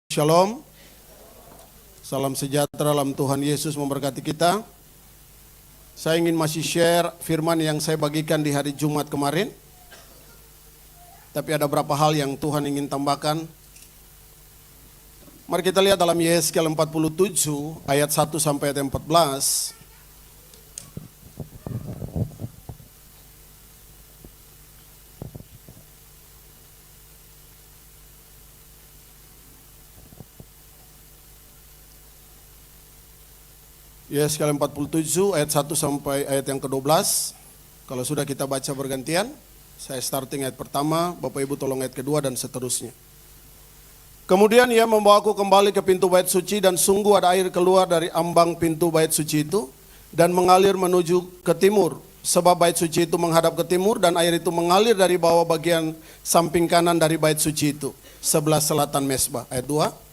Shalom, salam sejahtera dalam Tuhan Yesus memberkati kita. Saya ingin masih share firman yang saya bagikan di hari Jumat kemarin. Tapi ada beberapa hal yang Tuhan ingin tambahkan. Mari kita lihat dalam Yesaya 47 ayat 1 sampai ayat 14. Yesaya 47 ayat 1 sampai ayat yang ke-12. Kalau sudah kita baca bergantian, saya starting ayat pertama, Bapak Ibu tolong ayat kedua dan seterusnya. Kemudian ia membawaku kembali ke pintu bait suci dan sungguh ada air keluar dari ambang pintu bait suci itu dan mengalir menuju ke timur. Sebab bait suci itu menghadap ke timur dan air itu mengalir dari bawah bagian samping kanan dari bait suci itu, sebelah selatan mezbah. Ayat 2.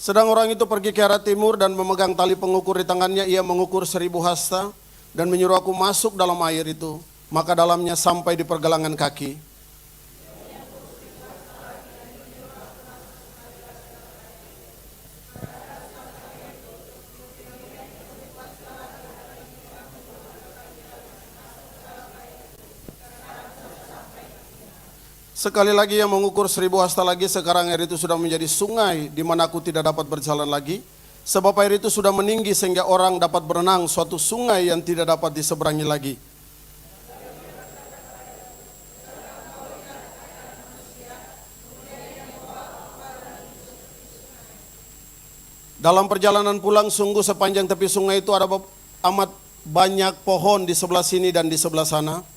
Sedang orang itu pergi ke arah timur dan memegang tali pengukur di tangannya, ia mengukur 1000 hasta dan menyuruh aku masuk dalam air itu, maka dalamnya sampai di pergelangan kaki. Sekali lagi yang mengukur 1000 hasta lagi, sekarang air itu sudah menjadi sungai di mana aku tidak dapat berjalan lagi. Sebab air itu sudah meninggi sehingga orang dapat berenang, suatu sungai yang tidak dapat diseberangi lagi. Dalam perjalanan pulang sungguh sepanjang tepi sungai itu ada amat banyak pohon di sebelah sini dan di sebelah sana.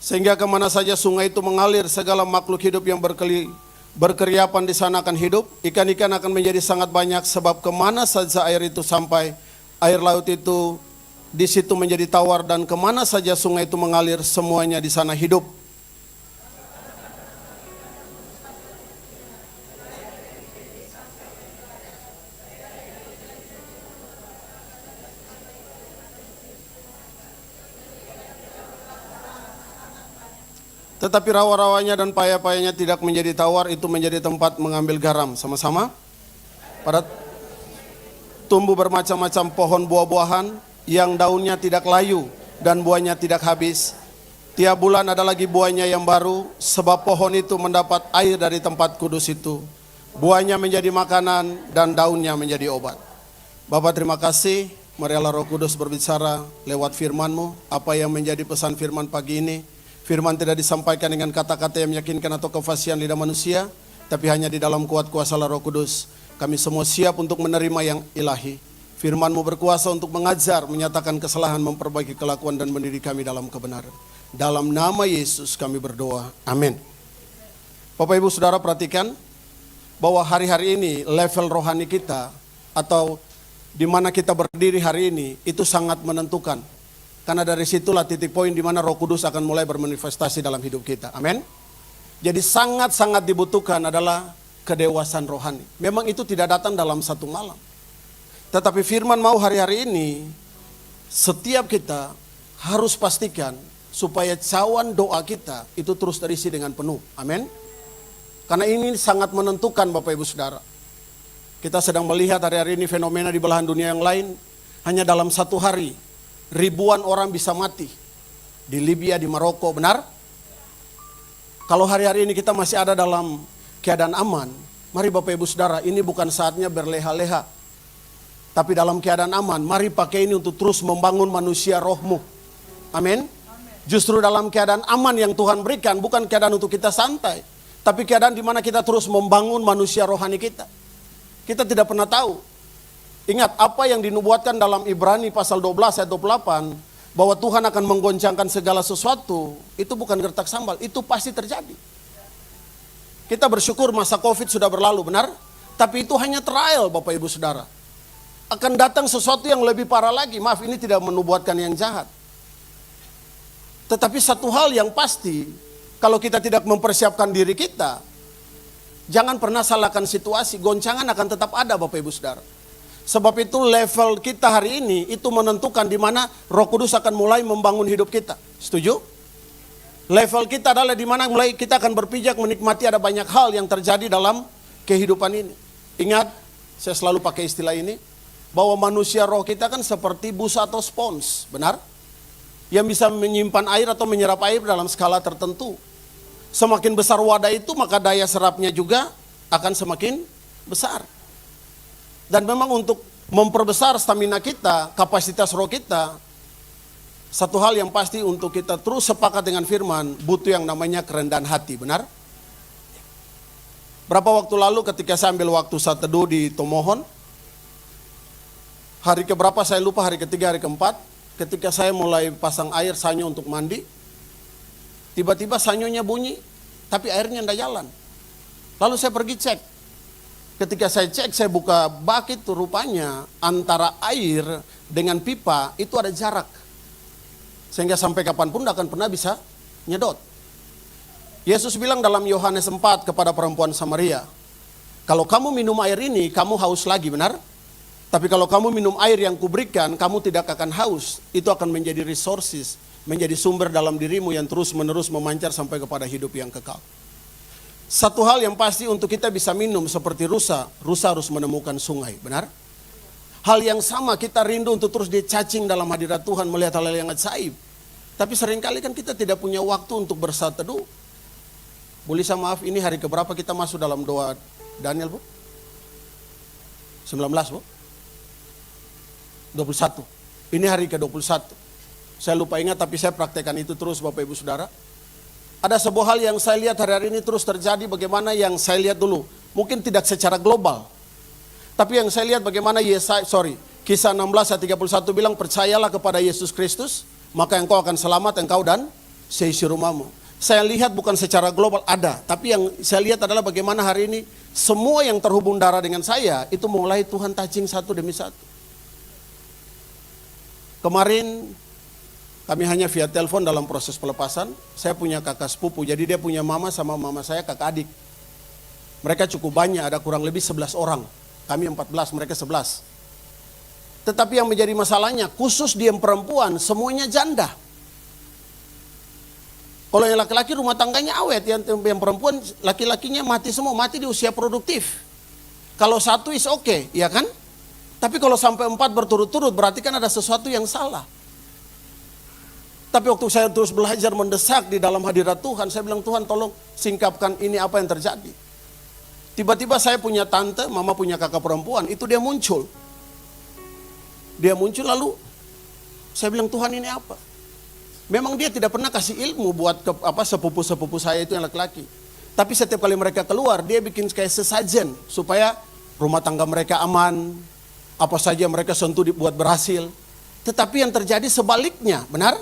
Sehingga kemana saja sungai itu mengalir, segala makhluk hidup yang berkeriapan di sana akan hidup. Ikan-ikan akan menjadi sangat banyak, sebab kemana saja air itu sampai, air laut itu di situ menjadi tawar, dan kemana saja sungai itu mengalir, semuanya di sana hidup. Tetapi rawa-rawanya dan paya-payanya tidak menjadi tawar, itu menjadi tempat mengambil garam. Sama-sama. Pada tumbuh bermacam-macam pohon buah-buahan yang daunnya tidak layu dan buahnya tidak habis. Tiap bulan ada lagi buahnya yang baru, sebab pohon itu mendapat air dari tempat kudus itu. Buahnya menjadi makanan dan daunnya menjadi obat. Bapak terima kasih, marilah Roh Kudus berbicara lewat firman-Mu. Apa yang menjadi pesan firman pagi ini? Firman tidak disampaikan dengan kata-kata yang meyakinkan atau kefasihan lidah manusia, tapi hanya di dalam kuat kuasa Roh Kudus. Kami semua siap untuk menerima yang ilahi. Firman-Mu berkuasa untuk mengajar, menyatakan kesalahan, memperbaiki kelakuan dan mendidik kami dalam kebenaran. Dalam nama Yesus kami berdoa. Amin. Bapak Ibu Saudara perhatikan bahwa hari-hari ini level rohani kita atau di mana kita berdiri hari ini itu sangat menentukan. Karena dari situlah titik poin di mana Roh Kudus akan mulai bermanifestasi dalam hidup kita. Amin. Jadi sangat-sangat dibutuhkan adalah kedewasaan rohani. Memang itu tidak datang dalam satu malam. Tetapi firman mau hari-hari ini, setiap kita harus pastikan supaya cawan doa kita itu terus terisi dengan penuh. Amin. Karena ini sangat menentukan Bapak Ibu Saudara. Kita sedang melihat hari-hari ini fenomena di belahan dunia yang lain. Hanya dalam satu hari ribuan orang bisa mati di Libya, di Maroko, benar? Kalau hari-hari ini kita masih ada dalam keadaan aman, mari Bapak Ibu Saudara, ini bukan saatnya berleha-leha. Tapi dalam keadaan aman, mari pakai ini untuk terus membangun manusia rohmu. Amin. Justru dalam keadaan aman yang Tuhan berikan, bukan keadaan untuk kita santai, tapi keadaan di mana kita terus membangun manusia rohani kita. Kita tidak pernah tahu. Ingat apa yang dinubuatkan dalam Ibrani pasal 12 ayat 28, bahwa Tuhan akan menggoncangkan segala sesuatu, itu bukan gertak sambal, itu pasti terjadi. Kita bersyukur masa COVID sudah berlalu, benar? Tapi itu hanya trial Bapak Ibu Saudara. akan datang sesuatu yang lebih parah lagi. Maaf, ini tidak menubuatkan yang jahat. Tetapi satu hal yang pasti, kalau kita tidak mempersiapkan diri kita, jangan pernah salahkan situasi, goncangan akan tetap ada Bapak Ibu Saudara. Sebab itu level kita hari ini itu menentukan di mana Roh Kudus akan mulai membangun hidup kita. Setuju? Level kita adalah di mana mulai kita akan berpijak menikmati ada banyak hal yang terjadi dalam kehidupan ini. Ingat, saya selalu pakai istilah ini, bahwa manusia roh kita kan seperti busa atau spons, benar? Yang bisa menyimpan air atau menyerap air dalam skala tertentu. Semakin besar wadah itu, maka daya serapnya juga akan semakin besar. Dan memang untuk memperbesar stamina kita, kapasitas roh kita, satu hal yang pasti untuk kita terus sepakat dengan firman, butuh yang namanya kerendahan hati, benar? Berapa waktu lalu ketika saya ambil waktu saat teduh di Tomohon, hari keberapa saya lupa, hari ketiga, hari keempat, ketika saya mulai pasang air sanyo untuk mandi, tiba-tiba sanyonya bunyi, tapi airnya tidak jalan. Lalu saya pergi cek. Ketika saya cek, saya buka bak itu, rupanya antara air dengan pipa itu ada jarak. Sehingga sampai kapanpun tidak akan pernah bisa nyedot. Yesus bilang dalam Yohanes 4 kepada perempuan Samaria, kalau kamu minum air ini, kamu haus lagi, benar? Tapi kalau kamu minum air yang kuberikan, kamu tidak akan haus. Itu akan menjadi resources, menjadi sumber dalam dirimu yang terus-menerus memancar sampai kepada hidup yang kekal. Satu hal yang pasti untuk kita bisa minum seperti rusa harus menemukan sungai, benar? Hal yang sama kita rindu untuk terus dicacing dalam hadirat Tuhan, melihat hal-hal yang ajaib. Tapi seringkali kan kita tidak punya waktu untuk bersaat teduh. Bu Lisa, maaf, ini hari keberapa kita masuk dalam doa Daniel, Bu? 19, Bu? 21. Ini hari ke-21. Saya lupa ingat, tapi saya praktekkan itu terus Bapak Ibu Saudara. Ada sebuah hal yang saya lihat hari-hari ini terus terjadi, bagaimana yang saya lihat dulu. Mungkin tidak secara global. Tapi yang saya lihat bagaimana Kisah 16 ayat 31 bilang, percayalah kepada Yesus Kristus, maka engkau akan selamat, engkau dan seisi rumahmu. Saya lihat bukan secara global ada, tapi yang saya lihat adalah bagaimana hari ini semua yang terhubung darah dengan saya, itu mulai Tuhan touching satu demi satu. Kemarin kami hanya via telepon dalam proses pelepasan. Saya punya kakak sepupu, jadi dia punya mama sama mama saya kakak adik. Mereka cukup banyak, ada kurang lebih 11 orang. Kami 14, mereka 11. Tetapi yang menjadi masalahnya, khusus dia perempuan, semuanya janda. Kalau yang laki-laki rumah tangganya awet, yang perempuan laki-lakinya mati semua, mati di usia produktif. Kalau satu is oke, ya kan? Tapi kalau sampai 4 berturut-turut, berarti kan ada sesuatu yang salah. Tapi waktu saya terus belajar mendesak di dalam hadirat Tuhan, saya bilang, Tuhan tolong singkapkan ini apa yang terjadi. Tiba-tiba saya punya tante, mama punya kakak perempuan, itu dia muncul. Dia muncul lalu saya bilang, Tuhan ini apa? Memang dia tidak pernah kasih ilmu buat sepupu-sepupu saya itu yang laki-laki. Tapi setiap kali mereka keluar, dia bikin kayak sesajen supaya rumah tangga mereka aman, apa saja mereka sentuh dibuat berhasil. Tetapi yang terjadi sebaliknya, benar?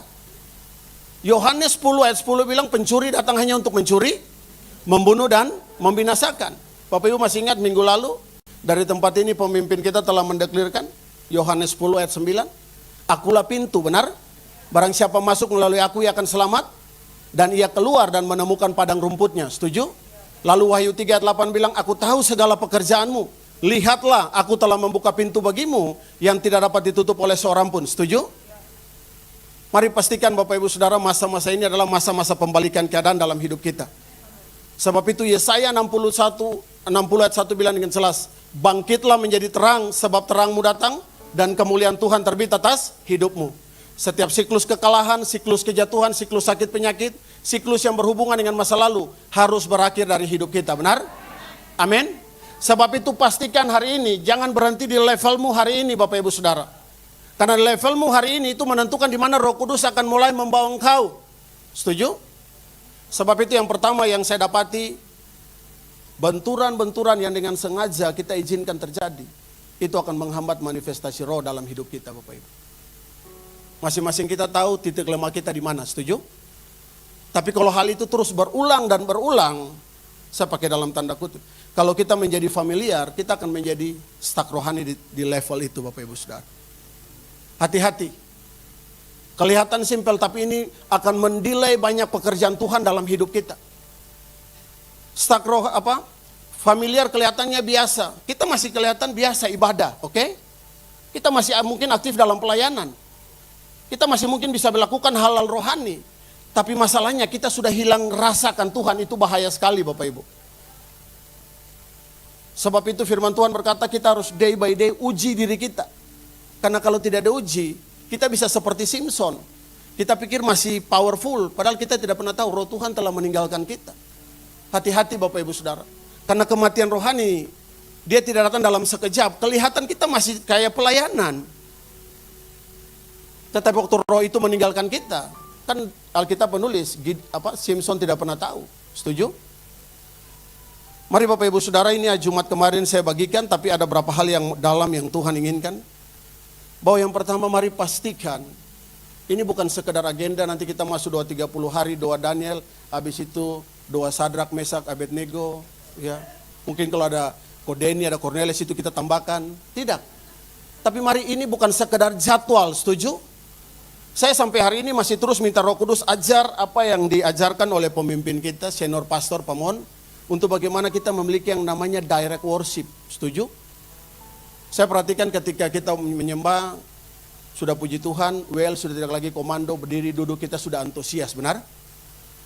Yohanes 10 ayat 10 bilang pencuri datang hanya untuk mencuri, membunuh dan membinasakan. Bapak Ibu masih ingat minggu lalu dari tempat ini pemimpin kita telah mendeklirkan Yohanes 10 ayat 9. Akulah pintu, benar? Barang siapa masuk melalui aku ia akan selamat dan ia keluar dan menemukan padang rumputnya. Setuju? Lalu Wahyu 3 ayat 8 bilang, aku tahu segala pekerjaanmu. Lihatlah, aku telah membuka pintu bagimu yang tidak dapat ditutup oleh seorang pun. Setuju? Mari pastikan Bapak Ibu Saudara, masa-masa ini adalah masa-masa pembalikan keadaan dalam hidup kita. Sebab itu Yesaya 60 ayat 1 bilang dengan jelas, bangkitlah menjadi terang sebab terangmu datang dan kemuliaan Tuhan terbit atas hidupmu. Setiap siklus kekalahan, siklus kejatuhan, siklus sakit penyakit, siklus yang berhubungan dengan masa lalu harus berakhir dari hidup kita, benar? Amin. Sebab itu pastikan hari ini jangan berhenti di levelmu hari ini Bapak Ibu Saudara. Karena levelmu hari ini itu menentukan di mana Roh Kudus akan mulai membawa engkau. Setuju? Sebab itu yang pertama yang saya dapati, benturan-benturan yang dengan sengaja kita izinkan terjadi, itu akan menghambat manifestasi roh dalam hidup kita Bapak Ibu. Masing-masing kita tahu titik lemah kita di mana, setuju? Tapi kalau hal itu terus berulang dan berulang, Saya pakai dalam tanda kutip. Kalau kita menjadi familiar, kita akan menjadi stuck rohani di level itu Bapak Ibu Saudara. Hati-hati. Kelihatan simpel tapi ini akan mendelay banyak pekerjaan Tuhan dalam hidup kita. Stuck familiar kelihatannya biasa. Kita masih kelihatan biasa ibadah, oke? Kita masih mungkin aktif dalam pelayanan. Kita masih mungkin bisa melakukan hal-hal rohani. Tapi masalahnya kita sudah hilang rasakan Tuhan, itu bahaya sekali Bapak Ibu. Sebab itu firman Tuhan berkata kita harus day by day uji diri kita. Karena kalau tidak ada uji, kita bisa seperti Simpson. Kita pikir masih powerful, padahal kita tidak pernah tahu roh Tuhan telah meninggalkan kita. Hati-hati Bapak Ibu Saudara. Karena kematian rohani, dia tidak datang dalam sekejap. Kelihatan kita masih kayak pelayanan. Tetapi waktu roh itu meninggalkan kita, kan Alkitab menulis, Simpson tidak pernah tahu. Setuju? Mari Bapak Ibu Saudara, ini Jumat kemarin saya bagikan, tapi ada beberapa hal yang dalam yang Tuhan inginkan. Bahwa yang pertama, mari pastikan, ini bukan sekedar agenda, nanti kita masuk doa 30 hari, doa Daniel, habis itu doa Sadrak, Mesak, Abednego, ya. Mungkin kalau ada Kodeni, ada Cornelius itu kita tambahkan. Tidak. Tapi mari ini bukan sekedar jadwal, setuju? Saya sampai hari ini masih terus minta Roh Kudus ajar apa yang diajarkan oleh pemimpin kita, senior pastor Pamon, untuk bagaimana kita memiliki yang namanya direct worship. Setuju? Saya perhatikan ketika kita menyembah, sudah puji Tuhan, sudah tidak lagi komando, berdiri, duduk, kita sudah antusias, benar?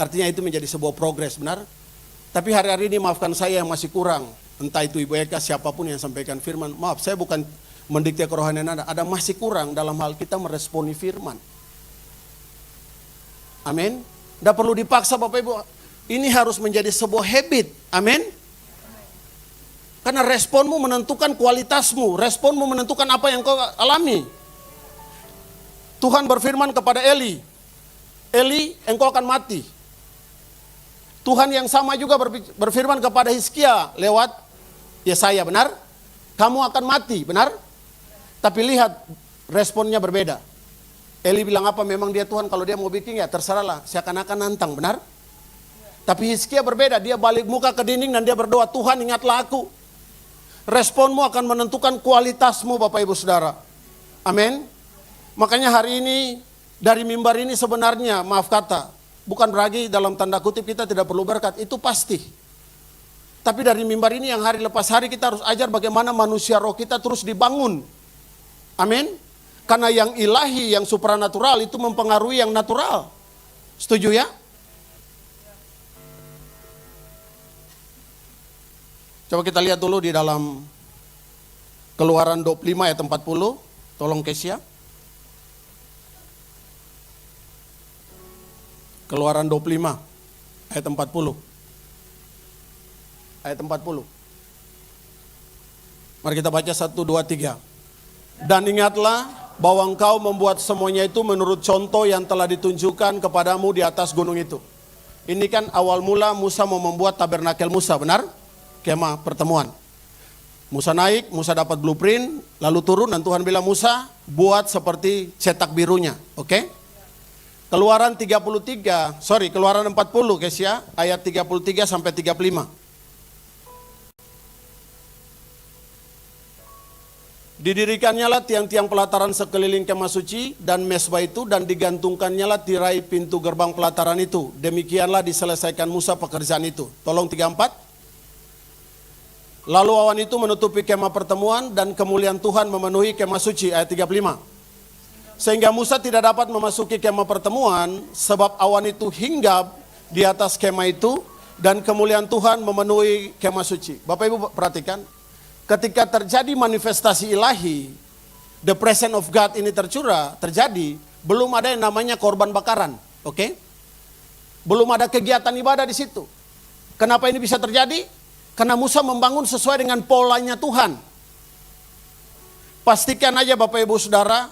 Artinya itu menjadi sebuah progres, benar? Tapi hari-hari ini maafkan saya yang masih kurang. Entah itu Ibu Eka, siapapun yang sampaikan firman. Maaf, saya bukan mendikte kerohanian Anda. Ada masih kurang dalam hal kita meresponi firman. Amin. Tidak perlu dipaksa Bapak Ibu. Ini harus menjadi sebuah habit. Amin. Karena responmu menentukan kualitasmu. Responmu menentukan apa yang kau alami. Tuhan berfirman kepada Eli. Eli, engkau akan mati. Tuhan yang sama juga berfirman kepada Hizkia lewat Yesaya, benar? Kamu akan mati, benar? Tapi lihat, responnya berbeda. Eli bilang apa? Memang dia Tuhan, kalau dia mau bikin ya terserahlah, seakan-akan nantang, benar? Tapi Hizkia berbeda, dia balik muka ke dinding dan dia berdoa, Tuhan ingatlah aku. Responmu akan menentukan kualitasmu Bapak Ibu Saudara. Amin. Makanya hari ini, dari mimbar ini sebenarnya, maaf kata, bukan berarti dalam tanda kutip kita tidak perlu berkat, itu pasti. Tapi dari mimbar ini yang hari lepas hari kita harus ajar bagaimana manusia roh kita terus dibangun. Amin. Karena yang ilahi, yang supranatural itu mempengaruhi yang natural. Setuju ya? Coba kita lihat dulu di dalam Keluaran 25 ayat 40. Tolong Kesia. Keluaran 25 ayat 40. Ayat 40. Mari kita baca 1, 2, 3. Dan ingatlah bahwa engkau membuat semuanya itu menurut contoh yang telah ditunjukkan kepadamu di atas gunung itu. Ini kan awal mula Musa mau membuat tabernakel Musa, benar? Kemah pertemuan. Musa naik, Musa dapat blueprint, lalu turun dan Tuhan bilang Musa buat seperti cetak birunya, oke? Keluaran 40 guys ya, ayat 33 sampai 35. Didirikannya lah tiang-tiang pelataran sekeliling kemah suci dan mesbah itu dan digantungkannya lah tirai pintu gerbang pelataran itu. Demikianlah diselesaikan Musa pekerjaan itu. Tolong 34. Lalu awan itu menutupi kemah pertemuan dan kemuliaan Tuhan memenuhi kemah suci. Ayat 35. Sehingga Musa tidak dapat memasuki kemah pertemuan sebab awan itu hinggap di atas kemah itu dan kemuliaan Tuhan memenuhi kemah suci. Bapak Ibu perhatikan. Ketika terjadi manifestasi ilahi, the presence of God ini terjadi, belum ada yang namanya korban bakaran, oke? Belum ada kegiatan ibadah di situ. Kenapa ini bisa terjadi? Karena Musa membangun sesuai dengan polanya Tuhan. Pastikan aja Bapak Ibu Saudara,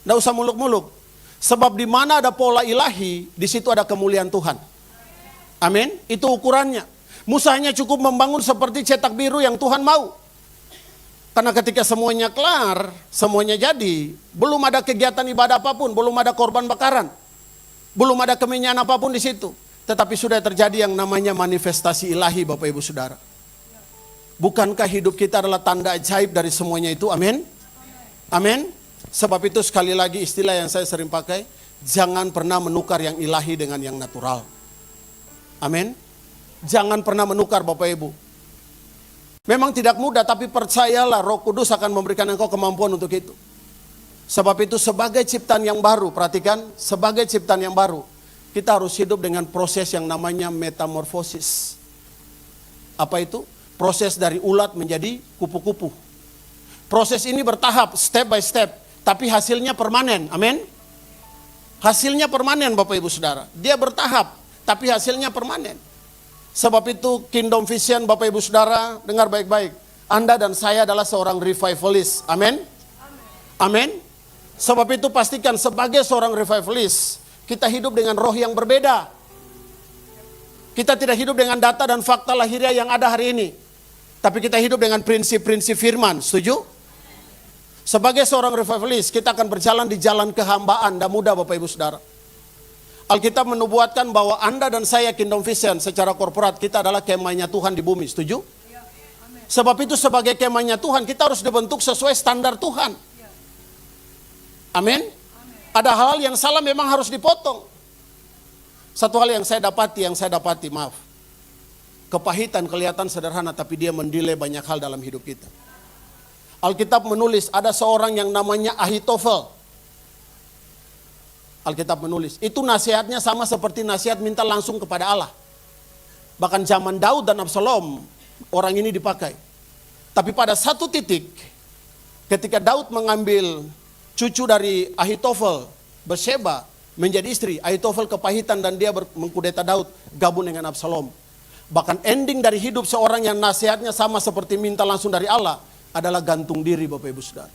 tidak usah muluk-muluk. Sebab di mana ada pola ilahi, di situ ada kemuliaan Tuhan. Amin. Itu ukurannya. Musa hanya cukup membangun seperti cetak biru yang Tuhan mau. Karena ketika semuanya kelar, semuanya jadi, belum ada kegiatan ibadah apapun, belum ada korban bakaran, belum ada kemenyan apapun di situ. Tetapi sudah terjadi yang namanya manifestasi ilahi Bapak Ibu Saudara. Bukankah hidup kita adalah tanda ajaib dari semuanya itu? Amin. Amin. Sebab itu sekali lagi istilah yang saya sering pakai, jangan pernah menukar yang ilahi dengan yang natural. Amin. Jangan pernah menukar Bapak Ibu. Memang tidak mudah, tapi percayalah Roh Kudus akan memberikan engkau kemampuan untuk itu. Sebab itu sebagai ciptaan yang baru, perhatikan, sebagai ciptaan yang baru, kita harus hidup dengan proses yang namanya metamorfosis. Apa itu? Proses dari ulat menjadi kupu-kupu. Proses ini bertahap, step by step, tapi hasilnya permanen. Amin. Hasilnya permanen Bapak Ibu Saudara. Dia bertahap, tapi hasilnya permanen. Sebab itu Kingdom Vision Bapak Ibu Saudara, dengar baik-baik. Anda dan saya adalah seorang revivalist. Amin. Amin. Sebab itu pastikan sebagai seorang revivalist, kita hidup dengan roh yang berbeda. Kita tidak hidup dengan data dan fakta lahiriah yang ada hari ini. Tapi kita hidup dengan prinsip-prinsip firman. Setuju? Sebagai seorang revivalist, kita akan berjalan di jalan kehambaan. Dan mudah Bapak Ibu Saudara. Alkitab menubuatkan bahwa Anda dan saya Kingdom Vision secara korporat, kita adalah kemahnya Tuhan di bumi. Setuju? Sebab itu sebagai kemahnya Tuhan, kita harus dibentuk sesuai standar Tuhan. Amin. Ada hal yang salah memang harus dipotong. Satu hal yang saya dapati, maaf. Kepahitan kelihatan sederhana, tapi dia mendelay banyak hal dalam hidup kita. Alkitab menulis ada seorang yang namanya Ahitofel. Alkitab menulis, itu nasihatnya sama seperti nasihat minta langsung kepada Allah. Bahkan zaman Daud dan Absalom, orang ini dipakai. Tapi pada satu titik, ketika Daud mengambil cucu dari Ahitofel, Bathsheba, menjadi istri, Ahitofel kepahitan dan dia mengkudeta Daud, gabung dengan Absalom. Bahkan ending dari hidup seorang yang nasihatnya sama seperti minta langsung dari Allah, adalah gantung diri Bapak Ibu Saudara.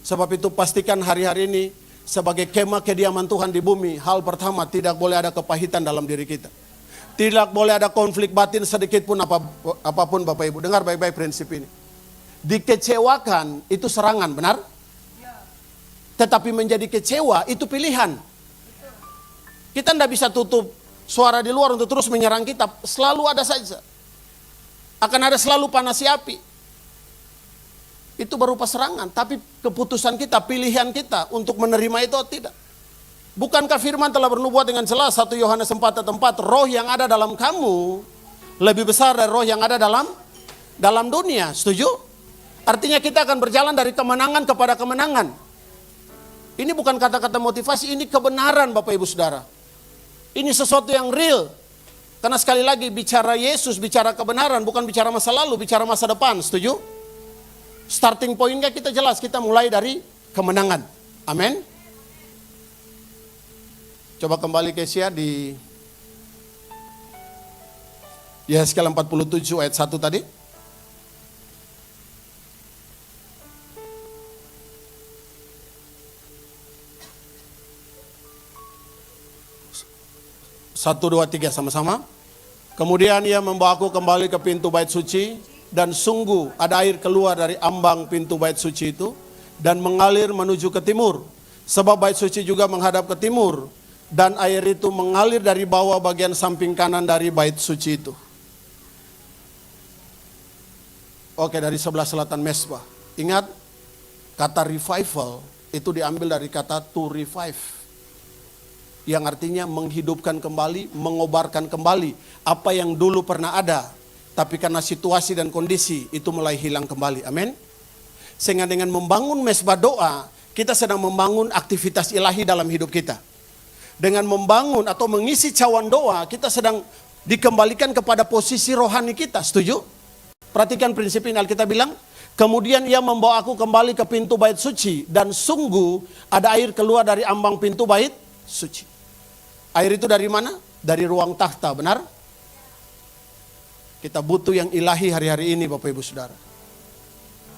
Sebab itu pastikan hari-hari ini, sebagai kemah kediaman Tuhan di bumi, hal pertama tidak boleh ada kepahitan dalam diri kita. Tidak boleh ada konflik batin sedikit pun apapun Bapak Ibu. Dengar baik-baik prinsip ini. Dikecewakan itu serangan, benar? Tetapi menjadi kecewa itu pilihan. Kita tidak bisa tutup suara di luar untuk terus menyerang kita. Selalu ada saja. Akan ada selalu panasi api. Itu berupa serangan. Tapi keputusan kita, pilihan kita untuk menerima itu atau tidak. Bukankah firman telah bernubuat dengan jelas 1 Yohanes 4:4, roh yang ada dalam kamu lebih besar dari roh yang ada dalam dunia. Setuju? Artinya kita akan berjalan dari kemenangan kepada kemenangan. Ini bukan kata-kata motivasi, ini kebenaran Bapak Ibu Saudara. Ini sesuatu yang real. Karena sekali lagi bicara Yesus, bicara kebenaran, bukan bicara masa lalu, bicara masa depan. Setuju? Starting pointnya kita jelas, kita mulai dari kemenangan. Amin. Coba kembali ke Yesaya di Yesaya 47 ayat 1 tadi. Satu, dua, tiga sama-sama. Kemudian ia membawaku kembali ke pintu bait suci, dan sungguh ada air keluar dari ambang pintu bait suci itu, dan mengalir menuju ke timur. Sebab bait suci juga menghadap ke timur, dan air itu mengalir dari bawah bagian samping kanan dari bait suci itu. Oke, dari sebelah selatan mesbah. Ingat, kata revival itu diambil dari kata to revive, yang artinya menghidupkan kembali, mengobarkan kembali apa yang dulu pernah ada, tapi karena situasi dan kondisi itu mulai hilang kembali. Amin. Sehingga dengan membangun mesbah doa, kita sedang membangun aktivitas ilahi dalam hidup kita. Dengan membangun atau mengisi cawan doa, kita sedang dikembalikan kepada posisi rohani kita. Setuju? Perhatikan prinsip ini, Alkitab bilang, kemudian ia membawa aku kembali ke pintu bait suci, dan sungguh ada air keluar dari ambang pintu bait suci. Air itu dari mana? Dari ruang takhta, benar? Kita butuh yang ilahi hari-hari ini Bapak Ibu Saudara.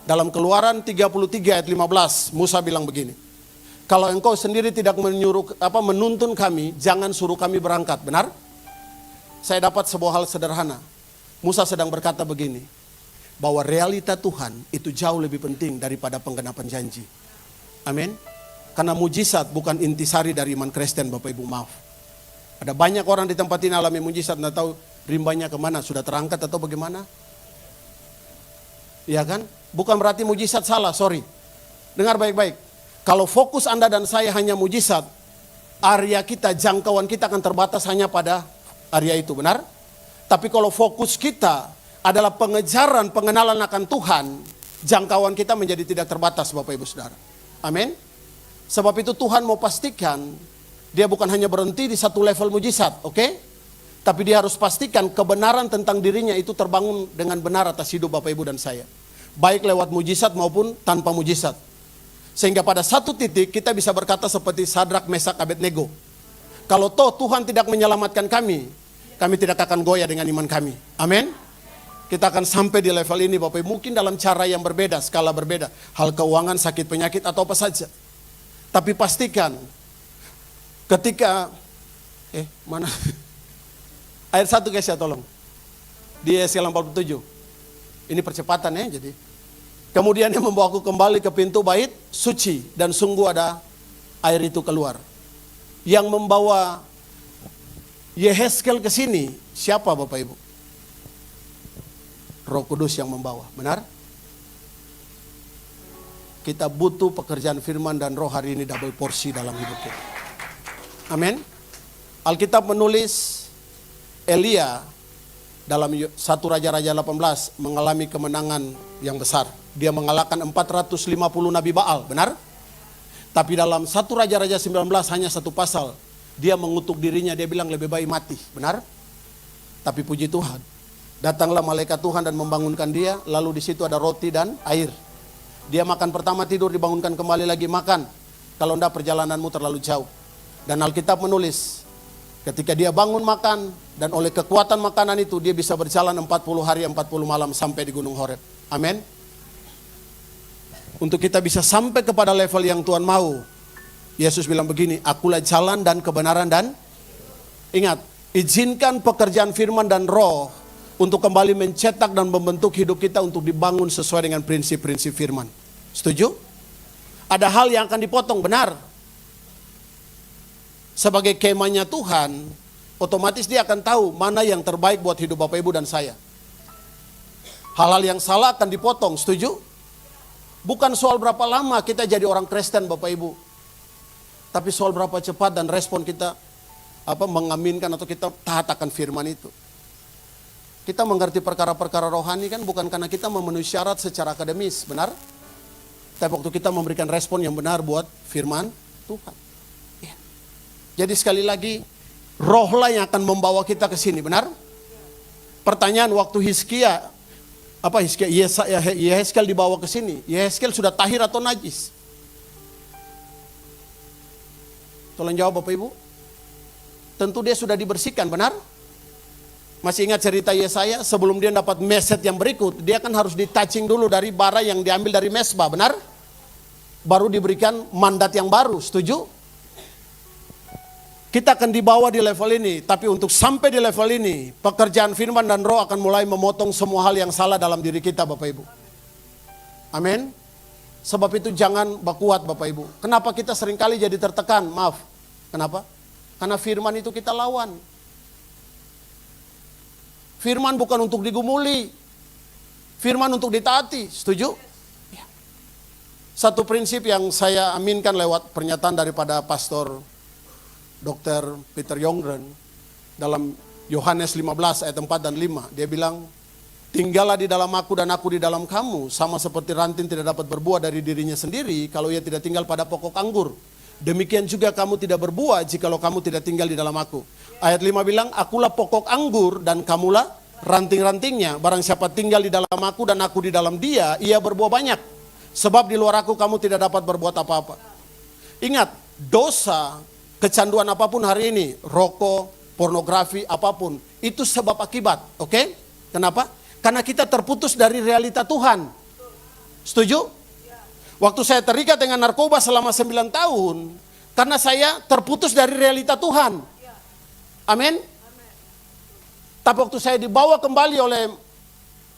Dalam Keluaran 33 ayat 15, Musa bilang begini, kalau engkau sendiri tidak menuntun kami, jangan suruh kami berangkat, benar? Saya dapat sebuah hal sederhana. Musa sedang berkata begini, bahwa realita Tuhan itu jauh lebih penting daripada penggenapan janji. Amin. Karena mujizat bukan intisari dari iman Kristen Bapak Ibu, maaf. Ada banyak orang di tempat ini alami mujizat, nggak tahu rimbanya kemana, sudah terangkat atau bagaimana? Iya kan? Bukan berarti mujizat salah, sorry. Dengar baik-baik. Kalau fokus Anda dan saya hanya mujizat, area kita, jangkauan kita akan terbatas hanya pada area itu, benar? Tapi kalau fokus kita adalah pengejaran, pengenalan akan Tuhan, jangkauan kita menjadi tidak terbatas, Bapak Ibu Saudara. Amin. Sebab itu Tuhan mau pastikan, dia bukan hanya berhenti di satu level mujizat, oke? Tapi dia harus pastikan kebenaran tentang dirinya itu terbangun dengan benar atas hidup Bapak Ibu dan saya. Baik lewat mujizat maupun tanpa mujizat. Sehingga pada satu titik kita bisa berkata seperti Sadrak, Mesak, Abednego. Kalau toh Tuhan tidak menyelamatkan kami, kami tidak akan goyah dengan iman kami. Amin. Kita akan sampai di level ini Bapak Ibu, mungkin dalam cara yang berbeda, skala berbeda. Hal keuangan, sakit, penyakit atau apa saja. Tapi pastikan ketika mana? Ayat 1 guys ya tolong. Di Yesaya 47. Ini percepatan ya jadi. Kemudian dia membawaku kembali ke pintu bait suci dan sungguh ada air itu keluar. Yang membawa Yehezkel ke sini siapa Bapak Ibu? Roh Kudus yang membawa, benar? Kita butuh pekerjaan firman dan roh hari ini double porsi dalam hidup kita. Amin. Alkitab menulis Elia dalam 1 Raja-Raja 18 mengalami kemenangan yang besar. Dia mengalahkan 450 Nabi Baal, benar? Tapi dalam 1 Raja-Raja 19 hanya satu pasal. Dia mengutuk dirinya, dia bilang lebih baik mati, benar? Tapi puji Tuhan, datanglah malaikat Tuhan dan membangunkan dia, lalu di situ ada roti dan air. Dia makan pertama, tidur, dibangunkan kembali lagi makan. Kalau enggak perjalananmu terlalu jauh. Dan Alkitab menulis, ketika dia bangun makan, dan oleh kekuatan makanan itu, dia bisa berjalan 40 hari, 40 malam sampai di Gunung Horeb. Amin. Untuk kita bisa sampai kepada level yang Tuhan mau, Yesus bilang begini, akulah jalan dan kebenaran dan ingat, izinkan pekerjaan firman dan roh untuk kembali mencetak dan membentuk hidup kita untuk dibangun sesuai dengan prinsip-prinsip firman. Setuju? Ada hal yang akan dipotong, benar. Sebagai kemahnya Tuhan, otomatis dia akan tahu mana yang terbaik buat hidup Bapak Ibu dan saya. Hal-hal yang salah akan dipotong, setuju? Bukan soal berapa lama kita jadi orang Kristen Bapak Ibu. Tapi soal berapa cepat dan respon kita mengaminkan atau kita taat akan firman itu. Kita mengerti perkara-perkara rohani kan bukan karena kita memenuhi syarat secara akademis, benar? Tapi waktu kita memberikan respon yang benar buat firman Tuhan. Ya. Jadi sekali lagi, rohlah yang akan membawa kita ke sini, benar? Pertanyaan waktu Yehezkel dibawa ke sini. Yehezkel sudah tahir atau najis? Tolong jawab Bapak Ibu. Tentu dia sudah dibersihkan, benar? Masih ingat cerita Yesaya? Sebelum dia dapat meset yang berikut, dia kan harus ditouching dulu dari bara yang diambil dari mesbah, benar? Baru diberikan mandat yang baru, setuju? Kita akan dibawa di level ini, tapi untuk sampai di level ini, pekerjaan firman dan roh akan mulai memotong semua hal yang salah dalam diri kita Bapak Ibu. Amin. Sebab itu jangan berkuat Bapak Ibu. Kenapa kita seringkali jadi tertekan? Maaf. Kenapa? Karena firman itu kita lawan. Firman bukan untuk digumuli. Firman untuk ditaati. Setuju? Ya. Satu prinsip yang saya aminkan lewat pernyataan daripada Pastor Dr. Peter Yongren dalam Yohanes 15 ayat 4 dan 5. Dia bilang, tinggallah di dalam aku dan aku di dalam kamu. Sama seperti ranting tidak dapat berbuah dari dirinya sendiri kalau ia tidak tinggal pada pokok anggur. Demikian juga kamu tidak berbuah jikalau kamu tidak tinggal di dalam aku. Ayat 5 bilang, akulah pokok anggur dan kamulah ranting-rantingnya. Barang siapa tinggal di dalam aku dan aku di dalam dia, ia berbuah banyak. Sebab di luar aku kamu tidak dapat berbuat apa-apa. Ingat, dosa, kecanduan apapun hari ini, rokok, pornografi, apapun, itu sebab akibat, oke? Kenapa? Karena kita terputus dari realita Tuhan. Setuju? Waktu saya terikat dengan narkoba selama 9 tahun, karena saya terputus dari realita Tuhan. Amin? Tapi waktu saya dibawa kembali oleh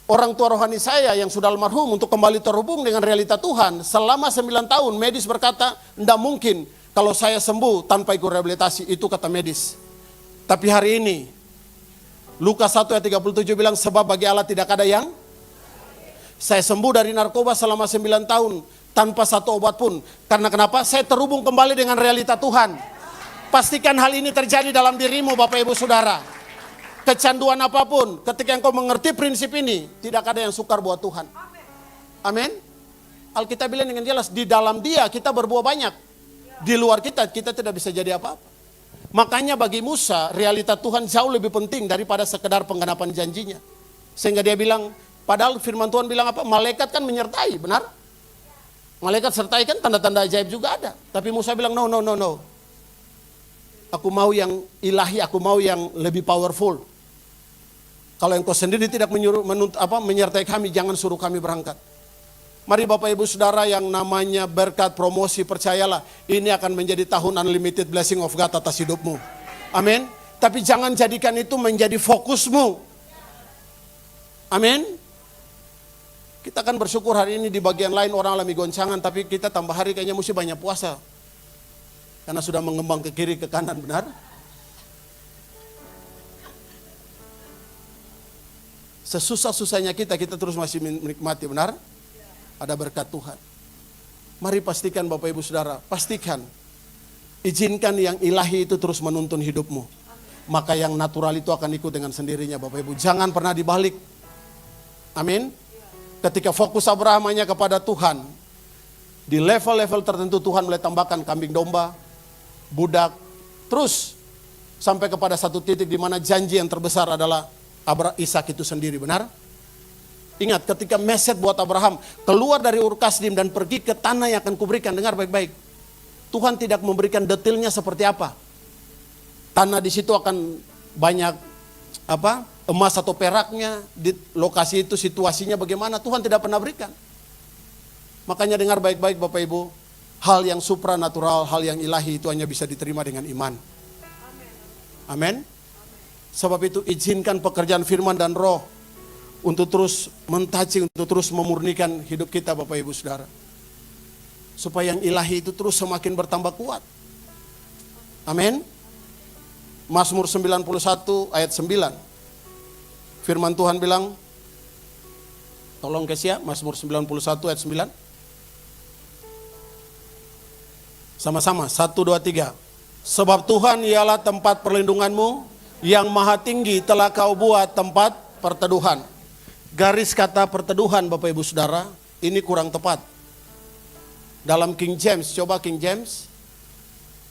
orang tua rohani saya yang sudah almarhum untuk kembali terhubung dengan realita Tuhan, selama 9 tahun medis berkata, tidak mungkin kalau saya sembuh tanpa ikut rehabilitasi, itu kata medis. Tapi hari ini, Lukas 1 ayat 37 bilang, sebab bagi Allah tidak ada yang. Saya sembuh dari narkoba selama 9 tahun, tanpa satu obat pun. Karena kenapa? Saya terhubung kembali dengan realita Tuhan. Pastikan hal ini terjadi dalam dirimu Bapak Ibu Saudara. Kecanduan apapun, ketika engkau mengerti prinsip ini, tidak ada yang sukar buat Tuhan. Amin. Alkitab bilang dengan jelas, di dalam Dia kita berbuah banyak. Di luar kita tidak bisa jadi apa-apa. Makanya bagi Musa, realita Tuhan jauh lebih penting daripada sekedar penggenapan janjinya. Sehingga dia bilang, padahal firman Tuhan bilang apa? Malaikat kan menyertai, benar? Malaikat sertai kan tanda-tanda ajaib juga ada. Tapi Musa bilang, no. Aku mau yang ilahi, aku mau yang lebih powerful. Kalau engkau sendiri tidak menyertai kami, jangan suruh kami berangkat. Mari Bapak Ibu Saudara, yang namanya berkat, promosi, percayalah, ini akan menjadi tahun unlimited blessing of God atas hidupmu. Amin. Tapi jangan jadikan itu menjadi fokusmu. Amin. Kita akan bersyukur hari ini di bagian lain orang alami goncangan, tapi kita tambah hari kayaknya mesti banyak puasa. Karena sudah mengembang ke kiri ke kanan, benar? Sesusah-susahnya kita terus masih menikmati, benar? Ada berkat Tuhan. Mari pastikan Bapak Ibu Saudara, pastikan. Izinkan yang ilahi itu terus menuntun hidupmu. Maka yang natural itu akan ikut dengan sendirinya Bapak Ibu. Jangan pernah dibalik. Amin. Ketika fokus Abraham hanya kepada Tuhan, di level-level tertentu Tuhan mulai tambahkan kambing domba, budak, terus sampai kepada satu titik di mana janji yang terbesar adalah Ishak itu sendiri, benar? Ingat, ketika Meset buat Abraham keluar dari Ur Kasdim dan pergi ke tanah yang akan kuberikan, dengar baik-baik. Tuhan tidak memberikan detailnya seperti apa. Tanah di situ akan banyak emas atau peraknya, di lokasi itu situasinya bagaimana, Tuhan tidak pernah berikan. Makanya dengar baik-baik Bapak Ibu, hal yang supranatural, hal yang ilahi itu hanya bisa diterima dengan iman. Amin. Sebab itu izinkan pekerjaan firman dan roh untuk terus mentaci, untuk terus memurnikan hidup kita Bapak Ibu Saudara. Supaya yang ilahi itu terus semakin bertambah kuat. Amin. Mazmur 91 ayat 9. Firman Tuhan bilang, tolong Kesia, Mazmur 91 ayat 9. Sama-sama, 1, 2, 3. Sebab Tuhan ialah tempat perlindunganmu, yang maha tinggi telah kau buat tempat perteduhan. Garis kata perteduhan Bapak Ibu Saudara, ini kurang tepat. Dalam King James, coba King James.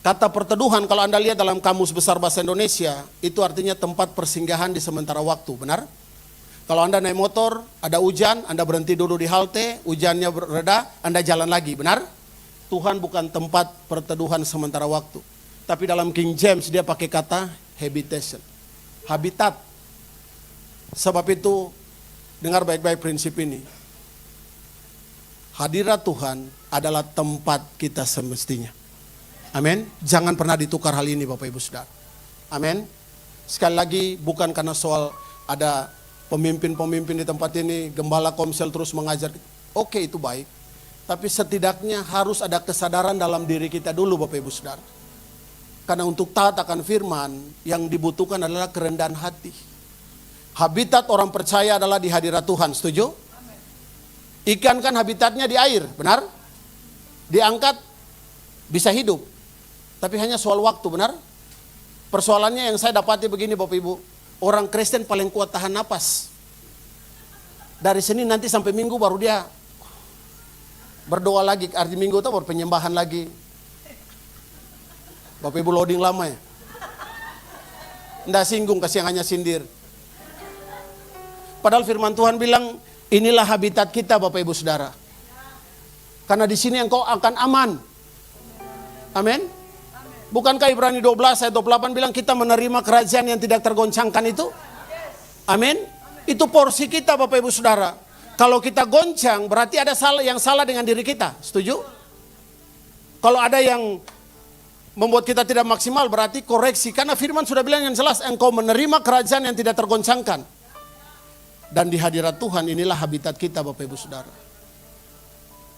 Kata perteduhan kalau Anda lihat dalam Kamus Besar Bahasa Indonesia, itu artinya tempat persinggahan di sementara waktu, benar? Kalau Anda naik motor, ada hujan, Anda berhenti dulu di halte, hujannya reda, Anda jalan lagi, benar? Tuhan bukan tempat perteduhan sementara waktu. Tapi dalam King James dia pakai kata habitation, habitat. Sebab itu, dengar baik-baik prinsip ini. Hadirat Tuhan adalah tempat kita semestinya. Amin. Jangan pernah ditukar hal ini Bapak Ibu Saudara. Amin. Sekali lagi, bukan karena soal ada pemimpin-pemimpin di tempat ini, gembala komsel terus mengajar. Oke, itu baik. Tapi setidaknya harus ada kesadaran dalam diri kita dulu Bapak Ibu Saudara. Karena untuk taat akan firman, yang dibutuhkan adalah kerendahan hati. Habitat orang percaya adalah di hadirat Tuhan, setuju? Ikan kan habitatnya di air, benar? Diangkat, bisa hidup. Tapi hanya soal waktu, benar? Persoalannya yang saya dapati begini Bapak Ibu, orang Kristen paling kuat tahan napas. Dari Senin nanti sampai Minggu baru dia berdoa lagi, hari Minggu itu baru penyembahan lagi. Bapak Ibu loading lama ya. Nggak singgung, kasihannya sindir. Padahal firman Tuhan bilang, inilah habitat kita Bapak Ibu Saudara. Karena di sini engkau akan aman. Amin. Bukankah Ibrani 12 ayat 28 bilang kita menerima kerajaan yang tidak tergoncangkan itu? Amin. Itu porsi kita Bapak Ibu Saudara. Kalau kita goncang berarti ada yang salah dengan diri kita. Setuju? Kalau ada yang membuat kita tidak maksimal berarti koreksi. Karena firman sudah bilang yang jelas, engkau menerima kerajaan yang tidak tergoncangkan. Dan di hadirat Tuhan inilah habitat kita Bapak Ibu Saudara.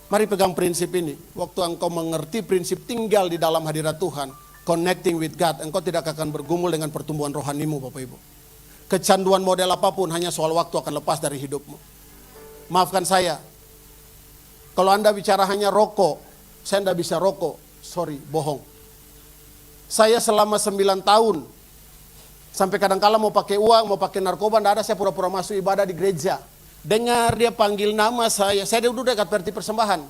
Mari pegang prinsip ini. Waktu engkau mengerti prinsip tinggal di dalam hadirat Tuhan, connecting with God, engkau tidak akan bergumul dengan pertumbuhan rohanimu, Bapak Ibu. Kecanduan model apapun hanya soal waktu akan lepas dari hidupmu. Maafkan saya, kalau Anda bicara hanya rokok, saya tidak bisa rokok, sorry, bohong. Saya selama 9 tahun, sampai kadang-kala mau pakai uang, mau pakai narkoba, tidak ada, saya pura-pura masuk ibadah di gereja. Dengar dia panggil nama saya duduk dekat peti persembahan.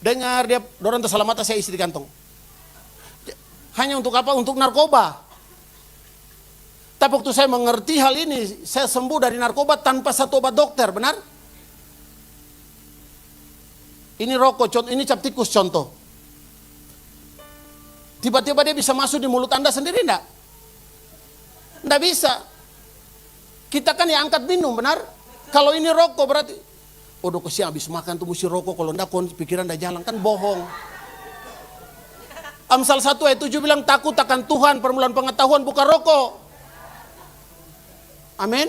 Dengar dia, dorong terselamatan, saya isi di kantong. Hanya untuk apa? Untuk narkoba. Tapi waktu saya mengerti hal ini, saya sembuh dari narkoba tanpa satu obat dokter, benar? Ini rokok, ini cap tikus contoh. Tiba-tiba dia bisa masuk di mulut Anda sendiri, enggak? Enggak bisa. Kita kan yang angkat minum, benar? Kalau ini rokok berarti, oh kesian habis makan tuh mesti rokok, kalau enggak pikiran enggak jalan, kan bohong. Amsal 1 ayat 7 bilang takut akan Tuhan, permulaan pengetahuan bukan rokok. Amin.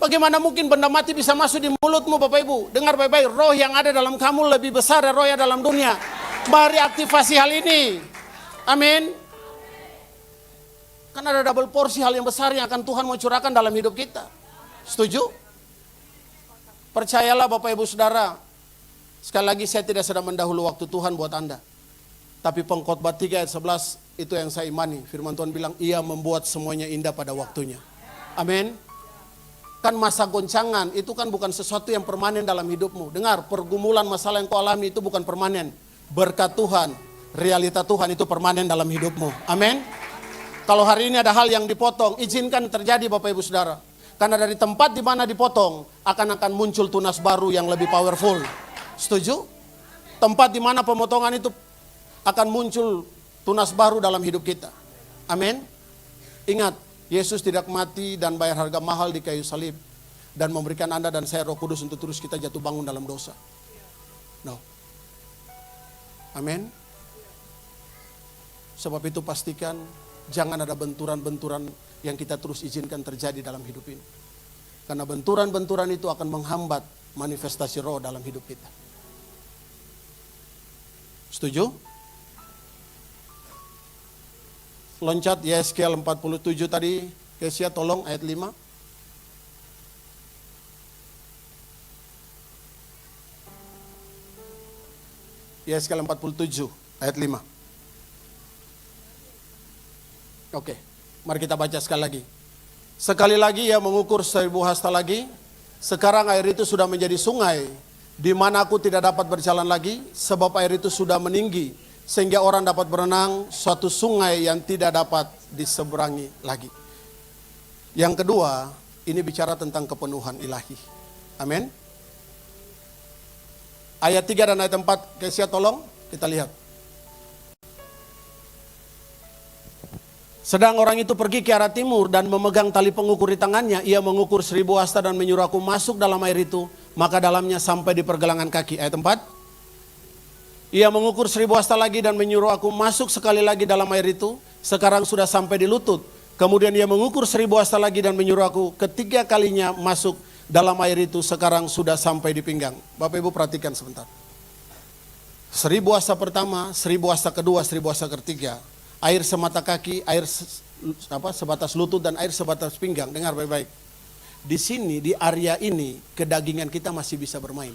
Bagaimana mungkin benda mati bisa masuk di mulutmu, Bapak Ibu? Dengar baik-baik, roh yang ada dalam kamu lebih besar dari roh yang dalam dunia. Mari aktifasi hal ini. Amin. Kan ada double porsi hal yang besar yang akan Tuhan mau curahkan dalam hidup kita. Setuju? Percayalah Bapak Ibu Saudara. Sekali lagi saya tidak sedang mendahului waktu Tuhan buat Anda. Tapi Pengkhotbah 3 ayat 11 itu yang saya imani. Firman Tuhan bilang, ia membuat semuanya indah pada waktunya. Amin. Kan masa goncangan itu kan bukan sesuatu yang permanen dalam hidupmu. Dengar, pergumulan masalah yang kau alami itu bukan permanen. Berkat Tuhan, realita Tuhan itu permanen dalam hidupmu. Amin. Kalau hari ini ada hal yang dipotong, izinkan terjadi Bapak Ibu Saudara. Karena dari tempat di mana dipotong akan muncul tunas baru yang lebih powerful. Setuju? Tempat di mana pemotongan itu akan muncul tunas baru dalam hidup kita. Amin. Ingat, Yesus tidak mati dan bayar harga mahal di kayu salib dan memberikan Anda dan saya Roh Kudus untuk terus kita jatuh bangun dalam dosa. No. Amin. Sebab itu pastikan jangan ada benturan-benturan yang kita terus izinkan terjadi dalam hidup ini. Karena benturan-benturan itu akan menghambat manifestasi roh dalam hidup kita. Setuju? Loncat Yeskel 47 tadi, Kesia tolong ayat 5. Yeskel 47 ayat 5. Oke, mari kita baca sekali lagi. Sekali lagi ia mengukur 1000 hasta lagi. Sekarang air itu sudah menjadi sungai, di mana aku tidak dapat berjalan lagi, sebab air itu sudah meninggi, sehingga orang dapat berenang, suatu sungai yang tidak dapat diseberangi lagi. Yang kedua, ini bicara tentang kepenuhan ilahi. Amin. Ayat 3 dan ayat 4, Kesia tolong, kita lihat. Sedang orang itu pergi ke arah timur dan memegang tali pengukur di tangannya. Ia mengukur 1000 hasta dan menyuruh aku masuk dalam air itu. Maka dalamnya sampai di pergelangan kaki. Ayat 4. Ia mengukur 1000 hasta lagi dan menyuruh aku masuk sekali lagi dalam air itu. Sekarang sudah sampai di lutut. Kemudian ia mengukur 1000 hasta lagi dan menyuruh aku ketiga kalinya masuk dalam air itu. Sekarang sudah sampai di pinggang. Bapak Ibu perhatikan sebentar. 1000 hasta pertama, 1000 hasta kedua, 1000 hasta ketiga. Air semata kaki, air sebatas lutut dan air sebatas pinggang. Dengar baik-baik. Di sini, di area ini, kedagingan kita masih bisa bermain.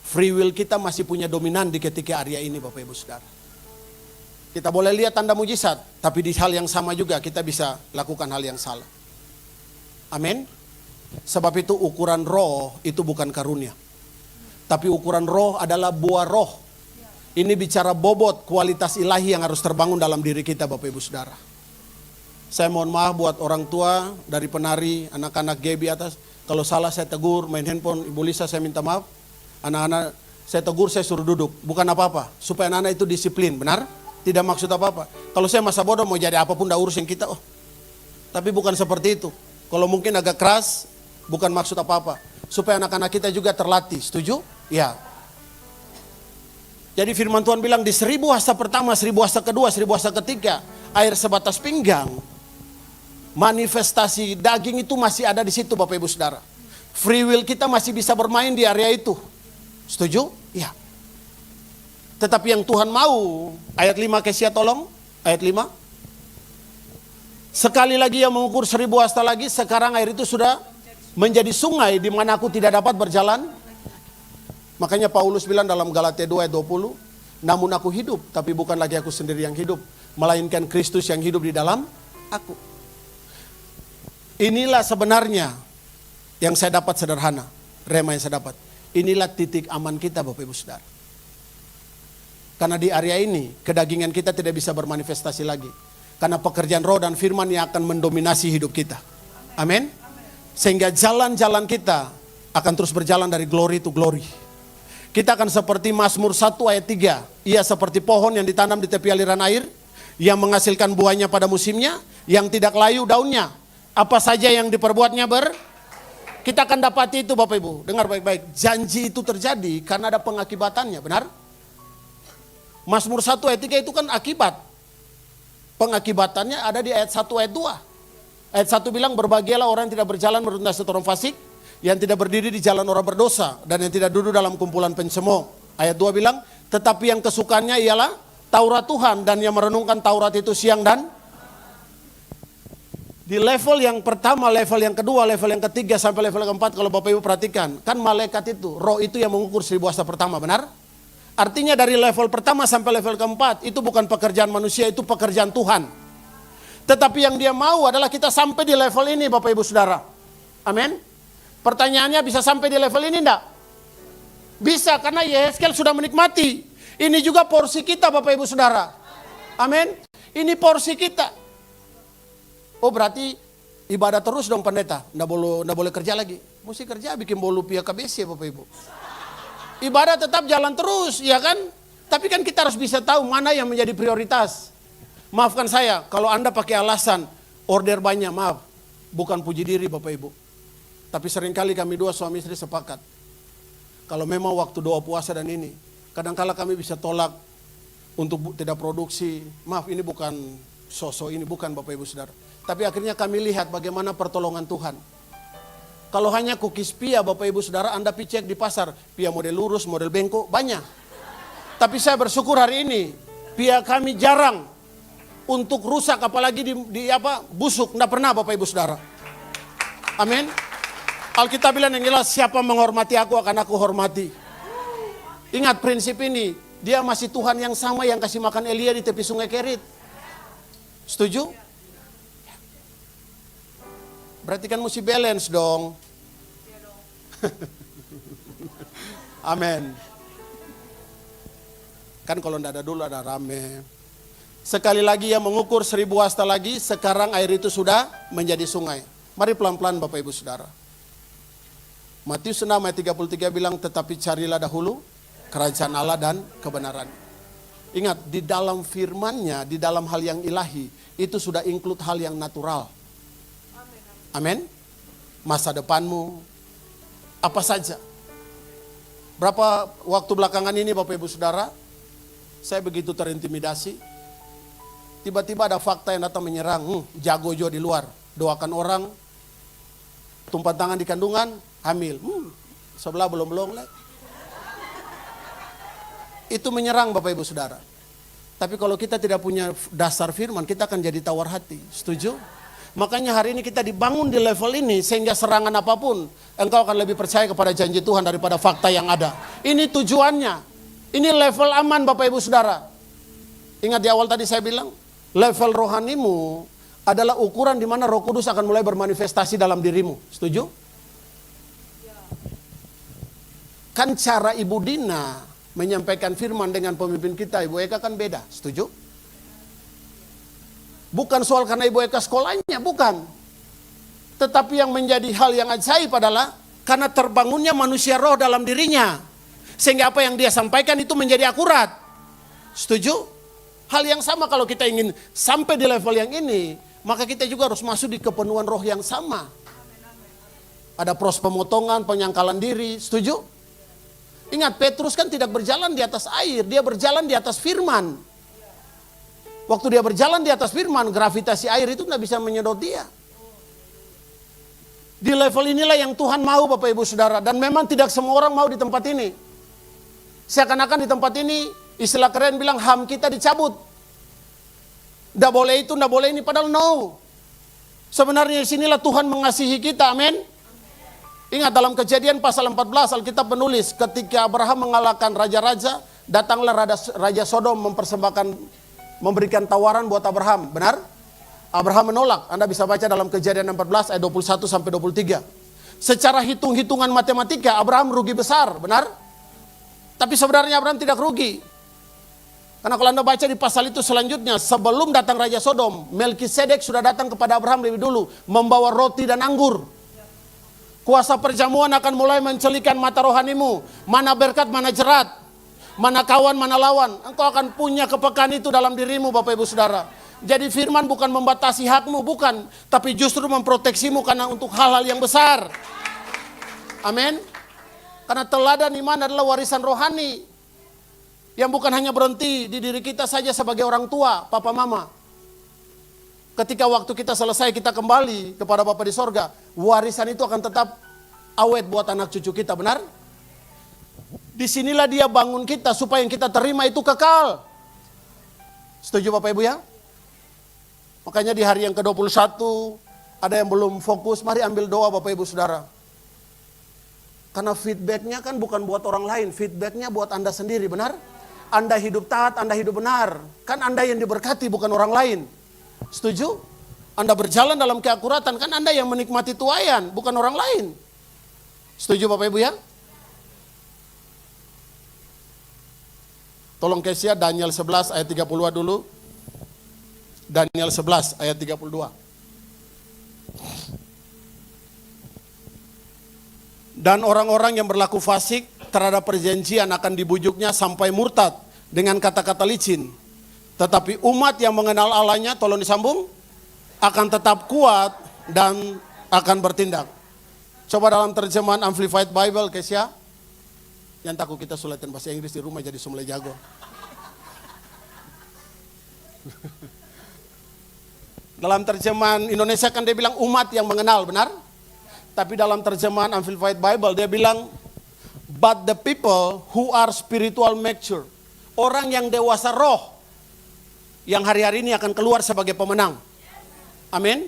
Free will kita masih punya dominan di ketika area ini, Bapak Ibu Saudara. Kita boleh lihat tanda mujizat, tapi di hal yang sama juga kita bisa lakukan hal yang salah. Amin. Sebab itu ukuran roh itu bukan karunia. Tapi ukuran roh adalah buah roh. Ini bicara bobot kualitas ilahi yang harus terbangun dalam diri kita, Bapak Ibu Saudara. Saya mohon maaf buat orang tua dari penari, anak-anak Gaby atas. Kalau salah saya tegur, main handphone Ibu Lisa saya minta maaf. Anak-anak saya tegur, saya suruh duduk. Bukan apa-apa, supaya anak-anak itu disiplin, benar? Tidak maksud apa-apa. Kalau saya masa bodoh mau jadi apapun dah urusin kita. Oh. Tapi bukan seperti itu. Kalau mungkin agak keras, bukan maksud apa-apa. Supaya anak-anak kita juga terlatih, setuju? Ya. Jadi firman Tuhan bilang di 1000 hasta pertama, 1000 hasta kedua, 1000 hasta ketiga, air sebatas pinggang. Manifestasi daging itu masih ada di situ, Bapak Ibu Saudara. Free will kita masih bisa bermain di area itu. Setuju? Ya. Tetapi yang Tuhan mau, ayat 5 Kesia tolong, ayat 5. Sekali lagi yang mengukur 1000 hasta lagi, sekarang air itu sudah menjadi sungai di mana aku tidak dapat berjalan. Makanya Paulus bilang dalam Galatia 2 ayat 20, namun aku hidup, tapi bukan lagi aku sendiri yang hidup, melainkan Kristus yang hidup di dalam aku. Inilah sebenarnya yang saya dapat sederhana, rema yang saya dapat. Inilah titik aman kita Bapak Ibu Saudara. Karena di area ini, kedagingan kita tidak bisa bermanifestasi lagi. Karena pekerjaan roh dan firman yang akan mendominasi hidup kita. Amin. Sehingga jalan-jalan kita akan terus berjalan dari glory to glory. Kita akan seperti Mazmur 1 ayat 3. Ia seperti pohon yang ditanam di tepi aliran air, yang menghasilkan buahnya pada musimnya, yang tidak layu daunnya. Apa saja yang diperbuatnya kita akan dapati itu Bapak Ibu. Dengar baik-baik. Janji itu terjadi karena ada pengakibatannya, benar? Mazmur 1 ayat 3 itu kan akibat. Pengakibatannya ada di ayat 1 ayat 2. Ayat 1 bilang, berbahagialah orang yang tidak berjalan menurut nasihat orang fasik, yang tidak berdiri di jalan orang berdosa, dan yang tidak duduk dalam kumpulan pencemooh. Ayat 2 bilang, tetapi yang kesukaannya ialah Taurat Tuhan, dan yang merenungkan Taurat itu siang dan di level yang pertama, level yang kedua, level yang ketiga, sampai level yang keempat, kalau Bapak Ibu perhatikan, kan malaikat itu, roh itu yang mengukur 1000 hasta pertama, benar? Artinya dari level pertama sampai level keempat, itu bukan pekerjaan manusia, itu pekerjaan Tuhan. Tetapi yang dia mau adalah kita sampai di level ini Bapak Ibu Saudara. Amin. Pertanyaannya, bisa sampai di level ini enggak? Bisa, karena Yehezkiel sudah menikmati. Ini juga porsi kita Bapak Ibu Saudara. Amin. Ini porsi kita. Oh berarti ibadah terus dong pendeta. Nggak boleh kerja lagi. Mesti kerja bikin bolu pihak KBC Bapak Ibu. Ibadah tetap jalan terus, ya kan? Tapi kan kita harus bisa tahu mana yang menjadi prioritas. Maafkan saya, kalau Anda pakai alasan order banyak, maaf. Bukan puji diri Bapak Ibu. Tapi seringkali kami dua suami istri sepakat. Kalau memang waktu doa puasa dan ini, kadangkala kami bisa tolak untuk tidak produksi. Maaf, ini bukan sosok, ini bukan Bapak Ibu Saudara. Tapi akhirnya kami lihat bagaimana pertolongan Tuhan. Kalau hanya cookies pia Bapak Ibu Saudara, Anda cek di pasar, pia model lurus, model bengkok, banyak. Tapi saya bersyukur hari ini, pia kami jarang untuk rusak, apalagi busuk, enggak pernah Bapak Ibu Saudara. Amin. Alkitab bilang yang jelas, siapa menghormati aku akan aku hormati. Ingat prinsip ini, dia masih Tuhan yang sama yang kasih makan Elia di tepi sungai Kerit. Setuju? Berarti kan mesti balance dong. Amin. Kan kalau tidak ada dulu ada rame. Sekali lagi yang mengukur 1000 hasta lagi, sekarang air itu sudah menjadi sungai. Mari pelan-pelan Bapak Ibu Saudara. Matius 6 ayat 33 bilang, tetapi carilah dahulu kerajaan Allah dan kebenaran. Ingat, di dalam firman-Nya, di dalam hal yang ilahi, itu sudah include hal yang natural. Amin. Masa depanmu, apa saja. Berapa waktu belakangan ini Bapak Ibu Saudara, saya begitu terintimidasi. Tiba-tiba ada fakta yang datang menyerang, jago jo di luar. Doakan orang, tumpah tangan di kandungan, hamil. Sebelah belum lagi. Itu menyerang Bapak Ibu Saudara. Tapi kalau kita tidak punya dasar firman, kita akan jadi tawar hati. Setuju? Makanya hari ini kita dibangun di level ini, sehingga serangan apapun, engkau akan lebih percaya kepada janji Tuhan daripada fakta yang ada. Ini tujuannya. Ini level aman Bapak Ibu Saudara. Ingat di awal tadi saya bilang, level rohanimu adalah ukuran di mana Roh Kudus akan mulai bermanifestasi dalam dirimu. Setuju? Kan cara Ibu Dina menyampaikan firman dengan pemimpin kita, Ibu Eka, kan beda. Setuju? Bukan soal karena Ibu Eka sekolahnya, bukan. Tetapi yang menjadi hal yang ajaib adalah karena terbangunnya manusia roh dalam dirinya. Sehingga apa yang dia sampaikan itu menjadi akurat. Setuju? Hal yang sama kalau kita ingin sampai di level yang ini, maka kita juga harus masuk di kepenuhan roh yang sama. Ada proses pemotongan, penyangkalan diri, setuju? Ingat, Petrus kan tidak berjalan di atas air, dia berjalan di atas firman. Waktu dia berjalan di atas firman, gravitasi air itu tidak bisa menyedot dia. Di level inilah yang Tuhan mau Bapak Ibu Saudara. Dan memang tidak semua orang mau di tempat ini. Seakan-akan di tempat ini Istilah keren bilang HAM kita dicabut. Nggak boleh itu, nggak boleh ini, padahal no. Sebenarnya sinilah Tuhan mengasihi kita, amin. Ingat dalam Kejadian pasal 14 Alkitab menulis ketika Abraham mengalahkan raja-raja, datanglah Raja Sodom memberikan tawaran buat Abraham, benar? Abraham menolak. Anda bisa baca dalam Kejadian 14 ayat 21 sampai 23. Secara hitung-hitungan matematika Abraham rugi besar, benar? Tapi sebenarnya Abraham tidak rugi. Karena kalau Anda baca di pasal itu selanjutnya, sebelum datang Raja Sodom, Melkisedek sudah datang kepada Abraham lebih dulu, membawa roti dan anggur. Kuasa perjamuan akan mulai mencelikan mata rohanimu, mana berkat, mana jerat, mana kawan, mana lawan. Engkau akan punya kepekaan itu dalam dirimu, Bapak Ibu Saudara. Jadi firman bukan membatasi hakmu, bukan, tapi justru memproteksimu karena untuk hal-hal yang besar. Amin. Karena teladan iman adalah warisan rohani. Yang bukan hanya berhenti di diri kita saja sebagai orang tua, papa mama. Ketika waktu kita selesai, kita kembali kepada Bapa di sorga, warisan itu akan tetap awet buat anak cucu kita, benar? Disinilah dia bangun kita supaya yang kita terima itu kekal. Setuju Bapak Ibu ya? Makanya di hari yang ke-21, ada yang belum fokus, mari ambil doa Bapak Ibu Saudara. Karena feedbacknya kan bukan buat orang lain, feedbacknya buat Anda sendiri, benar? Anda hidup taat, Anda hidup benar. Kan Anda yang diberkati, bukan orang lain. Setuju? Anda berjalan dalam keakuratan, kan Anda yang menikmati tuaian, bukan orang lain. Setuju Bapak Ibu ya? Tolong Kesia Daniel 11 ayat 32 dulu. Daniel 11 ayat 32. Dan orang-orang yang berlaku fasik terhadap perjanjian akan dibujuknya sampai murtad dengan kata-kata licin. Tetapi umat yang mengenal Allahnya, tolong disambung, akan tetap kuat dan akan bertindak. Coba dalam terjemahan Amplified Bible, Kesia. Yang takut kita sulitin bahasa Inggris di rumah jadi semula jago. Dalam terjemahan Indonesia kan dia bilang umat yang mengenal, benar? Tapi dalam terjemahan Amplified Bible dia bilang, but the people who are spiritual mature. Orang yang dewasa roh. Yang hari-hari ini akan keluar sebagai pemenang. Amin.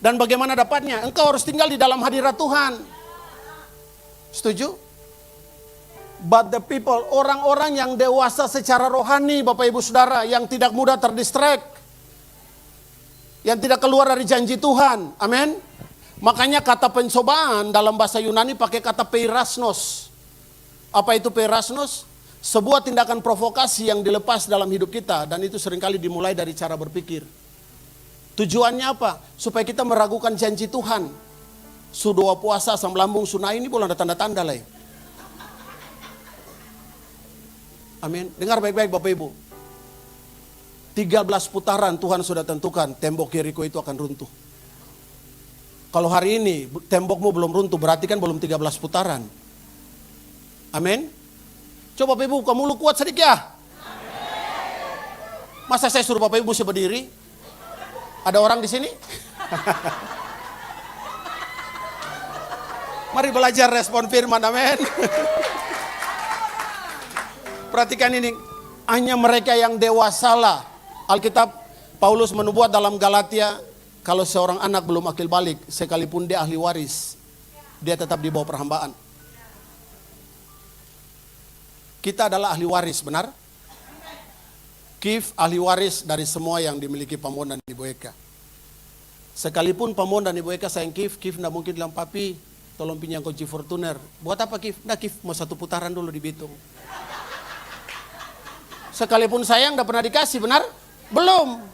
Dan bagaimana dapatnya? Engkau harus tinggal di dalam hadirat Tuhan. Setuju? But the people, orang-orang yang dewasa secara rohani, Bapak Ibu Saudara, yang tidak mudah terdistract. Yang tidak keluar dari janji Tuhan. Amin. Makanya kata pencobaan dalam bahasa Yunani pakai kata peirasnos. Apa itu peirasnos? Sebuah tindakan provokasi yang dilepas dalam hidup kita. Dan itu seringkali dimulai dari cara berpikir. Tujuannya apa? Supaya kita meragukan janji Tuhan. Sudoa puasa asam lambung sunai ini boleh ada tanda-tanda lah. Amin. Dengar baik-baik Bapak Ibu. 13 putaran Tuhan sudah tentukan tembok Yeriko itu akan runtuh. Kalau hari ini tembokmu belum runtuh, berarti kan belum 13 putaran. Amin. Coba Bapak Ibu buka mulut kuat sedikit ya. Masa saya suruh Bapak Ibu berdiri? Ada orang di sini? Mari belajar respon firman, amin. Perhatikan ini, hanya mereka yang dewasalah. Alkitab Paulus menubuat dalam Galatia, kalau seorang anak belum akil balik, sekalipun dia ahli waris, dia tetap di bawah perhambaan. Kita adalah ahli waris, benar? Kif ahli waris dari semua yang dimiliki Pamon dan Ibu Eka. Sekalipun Pamon dan Ibu Eka sayang Kif tidak mungkin bilang, papi tolong pinjam kunci Fortuner. Buat apa Kif? Nah Kif mau 1 putaran dulu di Bitung. Sekalipun sayang tidak pernah dikasih, benar? Belum.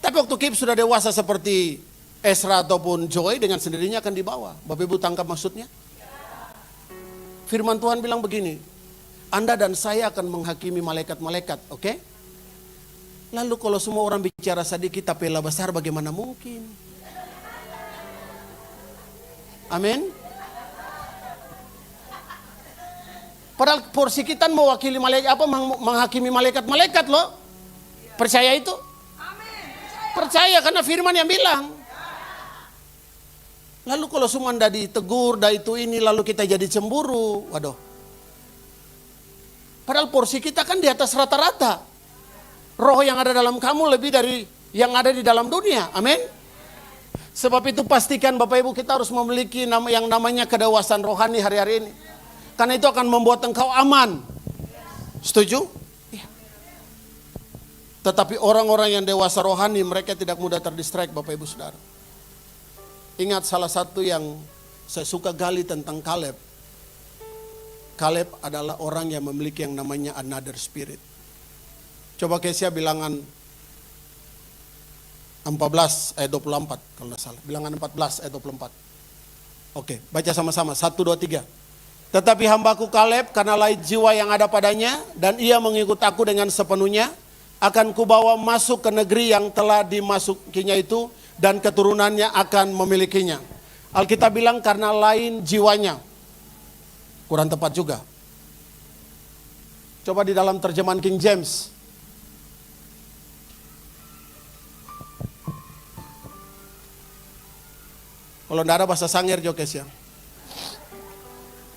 Tapi waktu Kif sudah dewasa seperti Esra ataupun Joy, dengan sendirinya akan dibawa. Bapak Ibu tangkap maksudnya? Firman Tuhan bilang begini, Anda dan saya akan menghakimi malaikat-malaikat, oke? Lalu kalau semua orang bicara sedikit tapi lah besar, bagaimana mungkin? Amin. Padahal porsi kita mewakili malaikat, apa menghakimi malaikat-malaikat loh. Percaya itu? Percaya karena firman yang bilang. Lalu kalau semua anda ditegur, dah itu ini, lalu kita jadi cemburu. Waduh. Padahal porsi kita kan di atas rata-rata. Roh yang ada dalam kamu lebih dari yang ada di dalam dunia. Amin. Sebab itu pastikan Bapak Ibu kita harus memiliki yang namanya kedewasaan rohani hari-hari ini. Karena itu akan membuat engkau aman. Setuju? Iya. Tetapi orang-orang yang dewasa rohani mereka tidak mudah terdistract Bapak Ibu Saudara. Ingat salah satu yang saya suka gali tentang Kaleb. Kaleb adalah orang yang memiliki yang namanya another spirit. Coba Kesia bilangan 14 ayat 24 kalau tidak salah. Bilangan 14 ayat 24. Oke, baca sama-sama. 1, 2, 3. Tetapi hambaku Kaleb karena lain jiwa yang ada padanya dan ia mengikut aku dengan sepenuhnya, akan kubawa masuk ke negeri yang telah dimasukinya itu dan keturunannya akan memilikinya. Alkitab bilang karena lain jiwanya. Kurang tepat juga. Coba di dalam terjemahan King James. Kalau tidak ada bahasa Sangir Jokes ya.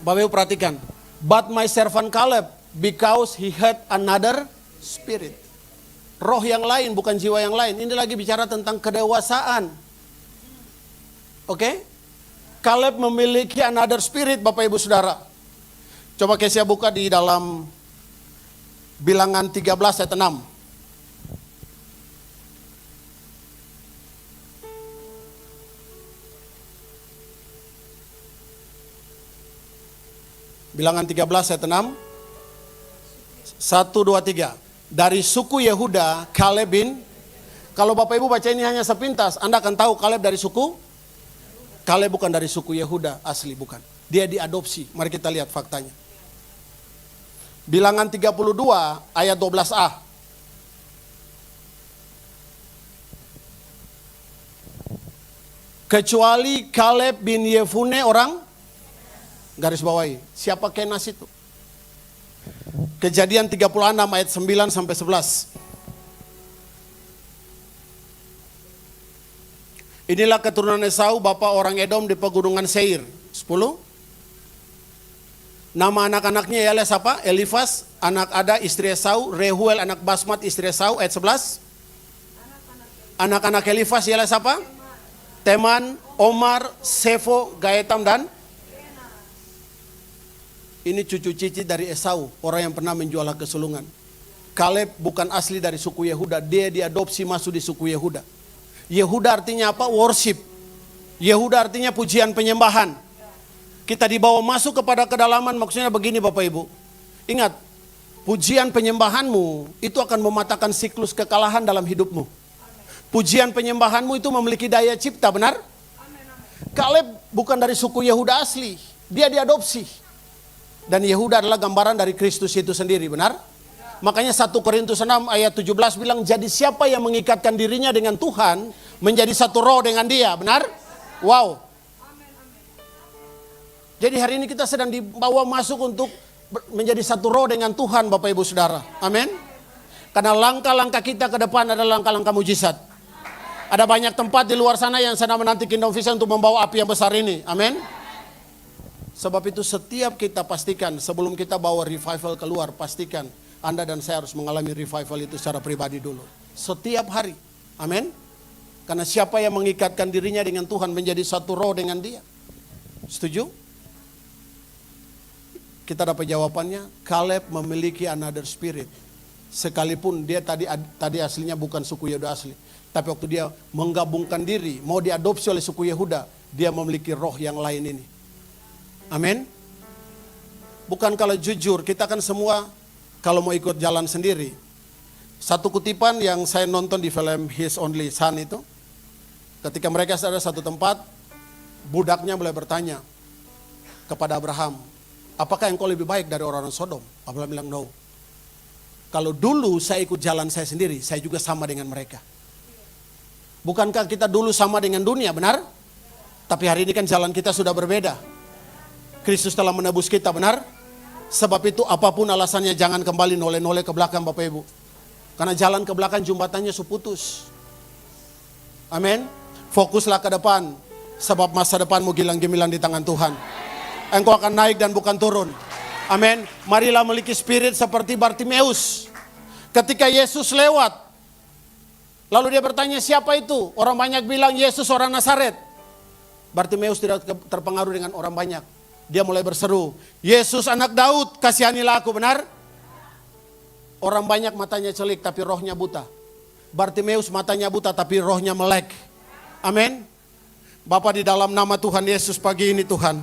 Bapak Ibu perhatikan. But my servant Caleb, because he had another spirit. Roh yang lain, bukan jiwa yang lain. Ini lagi bicara tentang kedewasaan. Oke? Caleb memiliki another spirit Bapak Ibu Saudara. Coba Kesia buka di dalam bilangan 13 ayat 6. Bilangan 13 ayat 6. 1, 2, 3. Dari suku Yehuda, Kaleb bin. Kalau Bapak Ibu baca ini hanya sepintas, Anda akan tahu Kaleb dari suku. Kaleb bukan dari suku Yehuda asli, bukan. Dia diadopsi. Mari kita lihat faktanya. Bilangan 32 ayat 12a. Kecuali Kaleb bin Yefune orang, garis bawahi, siapa Kenas itu? Kejadian 36 ayat 9 sampai 11. Inilah keturunan Esau, bapa orang Edom di pegunungan Seir. 10. Nama anak-anaknya ialah siapa? Elifas, anak Ada, istri Esau. Rehuel, anak Basmat, istri Esau. Ayat 11. Anak-anak Elifas ialah siapa? Teman, Omar, Sefo, Gaetam, dan ini cucu cici dari Esau, orang yang pernah menjual kesulungan. Kaleb bukan asli dari suku Yehuda, dia diadopsi masuk di suku Yehuda. Yehuda artinya apa? Worship. Yehuda artinya pujian penyembahan. Kita dibawa masuk kepada kedalaman, maksudnya begini Bapak Ibu. Ingat, pujian penyembahanmu itu akan mematahkan siklus kekalahan dalam hidupmu. Pujian penyembahanmu itu memiliki daya cipta, benar? Kaleb bukan dari suku Yehuda asli, dia diadopsi. Dan Yehuda adalah gambaran dari Kristus itu sendiri, benar? Makanya 1 Korintus 6 ayat 17 bilang, jadi siapa yang mengikatkan dirinya dengan Tuhan, menjadi satu roh dengan dia, benar? Wow. Jadi hari ini kita sedang dibawa masuk untuk menjadi satu roh dengan Tuhan Bapak Ibu Saudara. Amin. Karena langkah-langkah kita ke depan adalah langkah-langkah mujizat. Ada banyak tempat di luar sana yang sedang menanti Kingdom Vision untuk membawa api yang besar ini. Amin. Sebab itu setiap kita pastikan sebelum kita bawa revival keluar, pastikan Anda dan saya harus mengalami revival itu secara pribadi dulu. Setiap hari. Amin. Karena siapa yang mengikatkan dirinya dengan Tuhan menjadi satu roh dengan dia. Setuju? Kita dapat jawabannya, Kaleb memiliki another spirit. Sekalipun dia tadi aslinya bukan suku Yehuda asli. Tapi waktu dia menggabungkan diri, mau diadopsi oleh suku Yehuda, dia memiliki roh yang lain ini. Amin. Bukan kalau jujur, kita kan semua kalau mau ikut jalan sendiri. Satu kutipan yang saya nonton di film His Only Son itu, ketika mereka ada satu tempat, budaknya mulai bertanya kepada Abraham, apakah engkau lebih baik dari orang-orang Sodom? Abraham bilang, no. Kalau dulu saya ikut jalan saya sendiri, saya juga sama dengan mereka. Bukankah kita dulu sama dengan dunia, benar? Tapi hari ini kan jalan kita sudah berbeda. Kristus telah menebus kita, benar? Sebab itu apapun alasannya jangan kembali noleh-noleh ke belakang Bapak Ibu. Karena jalan ke belakang jembatannya putus. Amin. Fokuslah ke depan. Sebab masa depanmu gilang gemilang di tangan Tuhan. Engkau akan naik dan bukan turun. Amin. Marilah memiliki spirit seperti Bartimeus. Ketika Yesus lewat, lalu dia bertanya, siapa itu? Orang banyak bilang Yesus orang Nazaret. Bartimeus tidak terpengaruh dengan orang banyak. Dia mulai berseru, Yesus anak Daud, kasihanilah aku, benar? Orang banyak matanya celik tapi rohnya buta. Bartimeus matanya buta tapi rohnya melek. Amin. Bapa, di dalam nama Tuhan Yesus pagi ini Tuhan,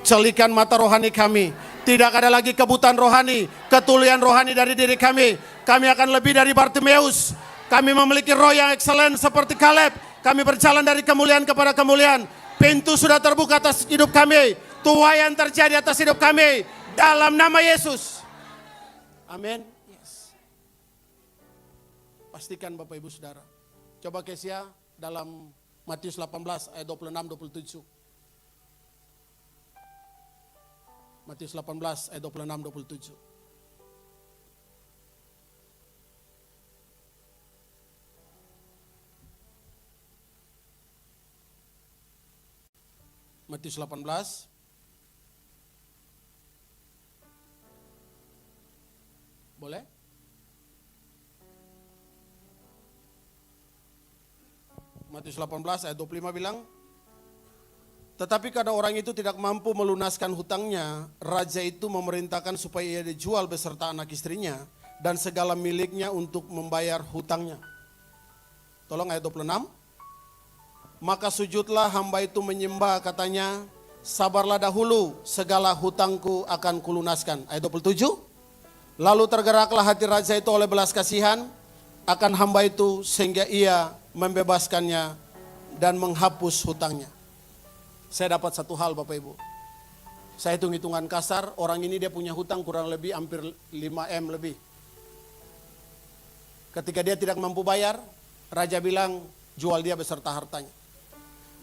celikan mata rohani kami. Tidak ada lagi kebutaan rohani, ketulian rohani dari diri kami. Kami akan lebih dari Bartimeus. Kami memiliki roh yang excellent seperti Kaleb. Kami berjalan dari kemuliaan kepada kemuliaan. Pintu sudah terbuka atas hidup kami. Tuhan yang terjadi atas hidup kami. Dalam nama Yesus. Amin. Yes. Pastikan Bapak Ibu Saudara. Coba Kesia dalam Matius 18 ayat 26-27. Matius 18 ayat 26-27. Matius 18. Boleh? Matius 18 ayat 25 bilang, tetapi karena orang itu tidak mampu melunaskan hutangnya, raja itu memerintahkan supaya ia dijual beserta anak istrinya dan segala miliknya untuk membayar hutangnya. Tolong ayat 26. Maka sujudlah hamba itu menyembah, katanya, sabarlah dahulu, segala hutangku akan kulunaskan. Ayat 27. Lalu tergeraklah hati raja itu oleh belas kasihan akan hamba itu sehingga ia membebaskannya dan menghapus hutangnya. Saya dapat satu hal Bapak Ibu. Saya hitung-hitungan kasar, orang ini dia punya hutang kurang lebih hampir 5M lebih. Ketika dia tidak mampu bayar, raja bilang jual dia beserta hartanya.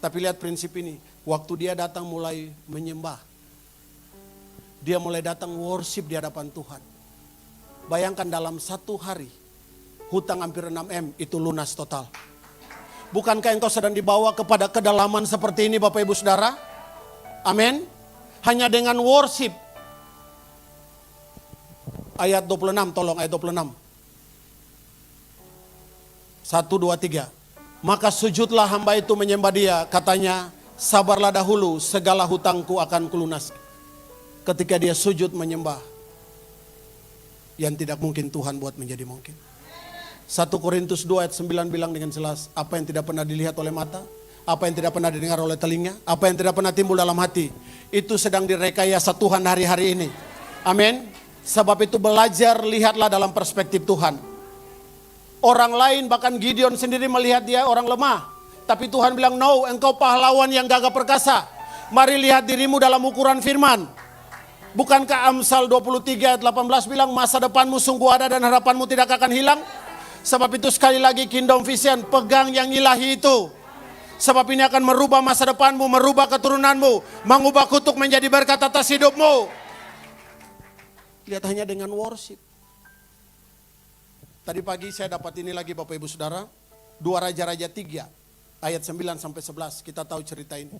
Tapi lihat prinsip ini, waktu dia datang mulai menyembah. Dia mulai datang worship di hadapan Tuhan. Bayangkan dalam satu hari, hutang hampir 6M itu lunas total. Bukankah engkau sedang dibawa kepada kedalaman seperti ini Bapak Ibu Saudara? Amin. Hanya dengan worship. Ayat 26, tolong ayat 26. 1, 2, 3. Maka sujudlah hamba itu menyembah dia, katanya, sabarlah dahulu, segala hutangku akan kulunas. Ketika dia sujud menyembah, yang tidak mungkin Tuhan buat menjadi mungkin. 1 Korintus 2 ayat 9 bilang dengan jelas, apa yang tidak pernah dilihat oleh mata, apa yang tidak pernah didengar oleh telinga, apa yang tidak pernah timbul dalam hati, itu sedang direkayasa Tuhan hari-hari ini. Amin. Sebab itu belajar, lihatlah dalam perspektif Tuhan. Orang lain bahkan Gideon sendiri melihat dia orang lemah. Tapi Tuhan bilang, no, engkau pahlawan yang gagah perkasa. Mari lihat dirimu dalam ukuran firman. Bukankah Amsal 23 ayat 18 bilang masa depanmu sungguh ada dan harapanmu tidak akan hilang? Sebab itu sekali lagi kingdom vision, pegang yang ilahi itu. Sebab ini akan merubah masa depanmu, merubah keturunanmu, mengubah kutuk menjadi berkat atas hidupmu. Lihat hanya dengan worship. Tadi pagi saya dapat ini lagi Bapak Ibu Saudara, 2 Raja-Raja 3 ayat 9 sampai 11. Kita tahu cerita ini.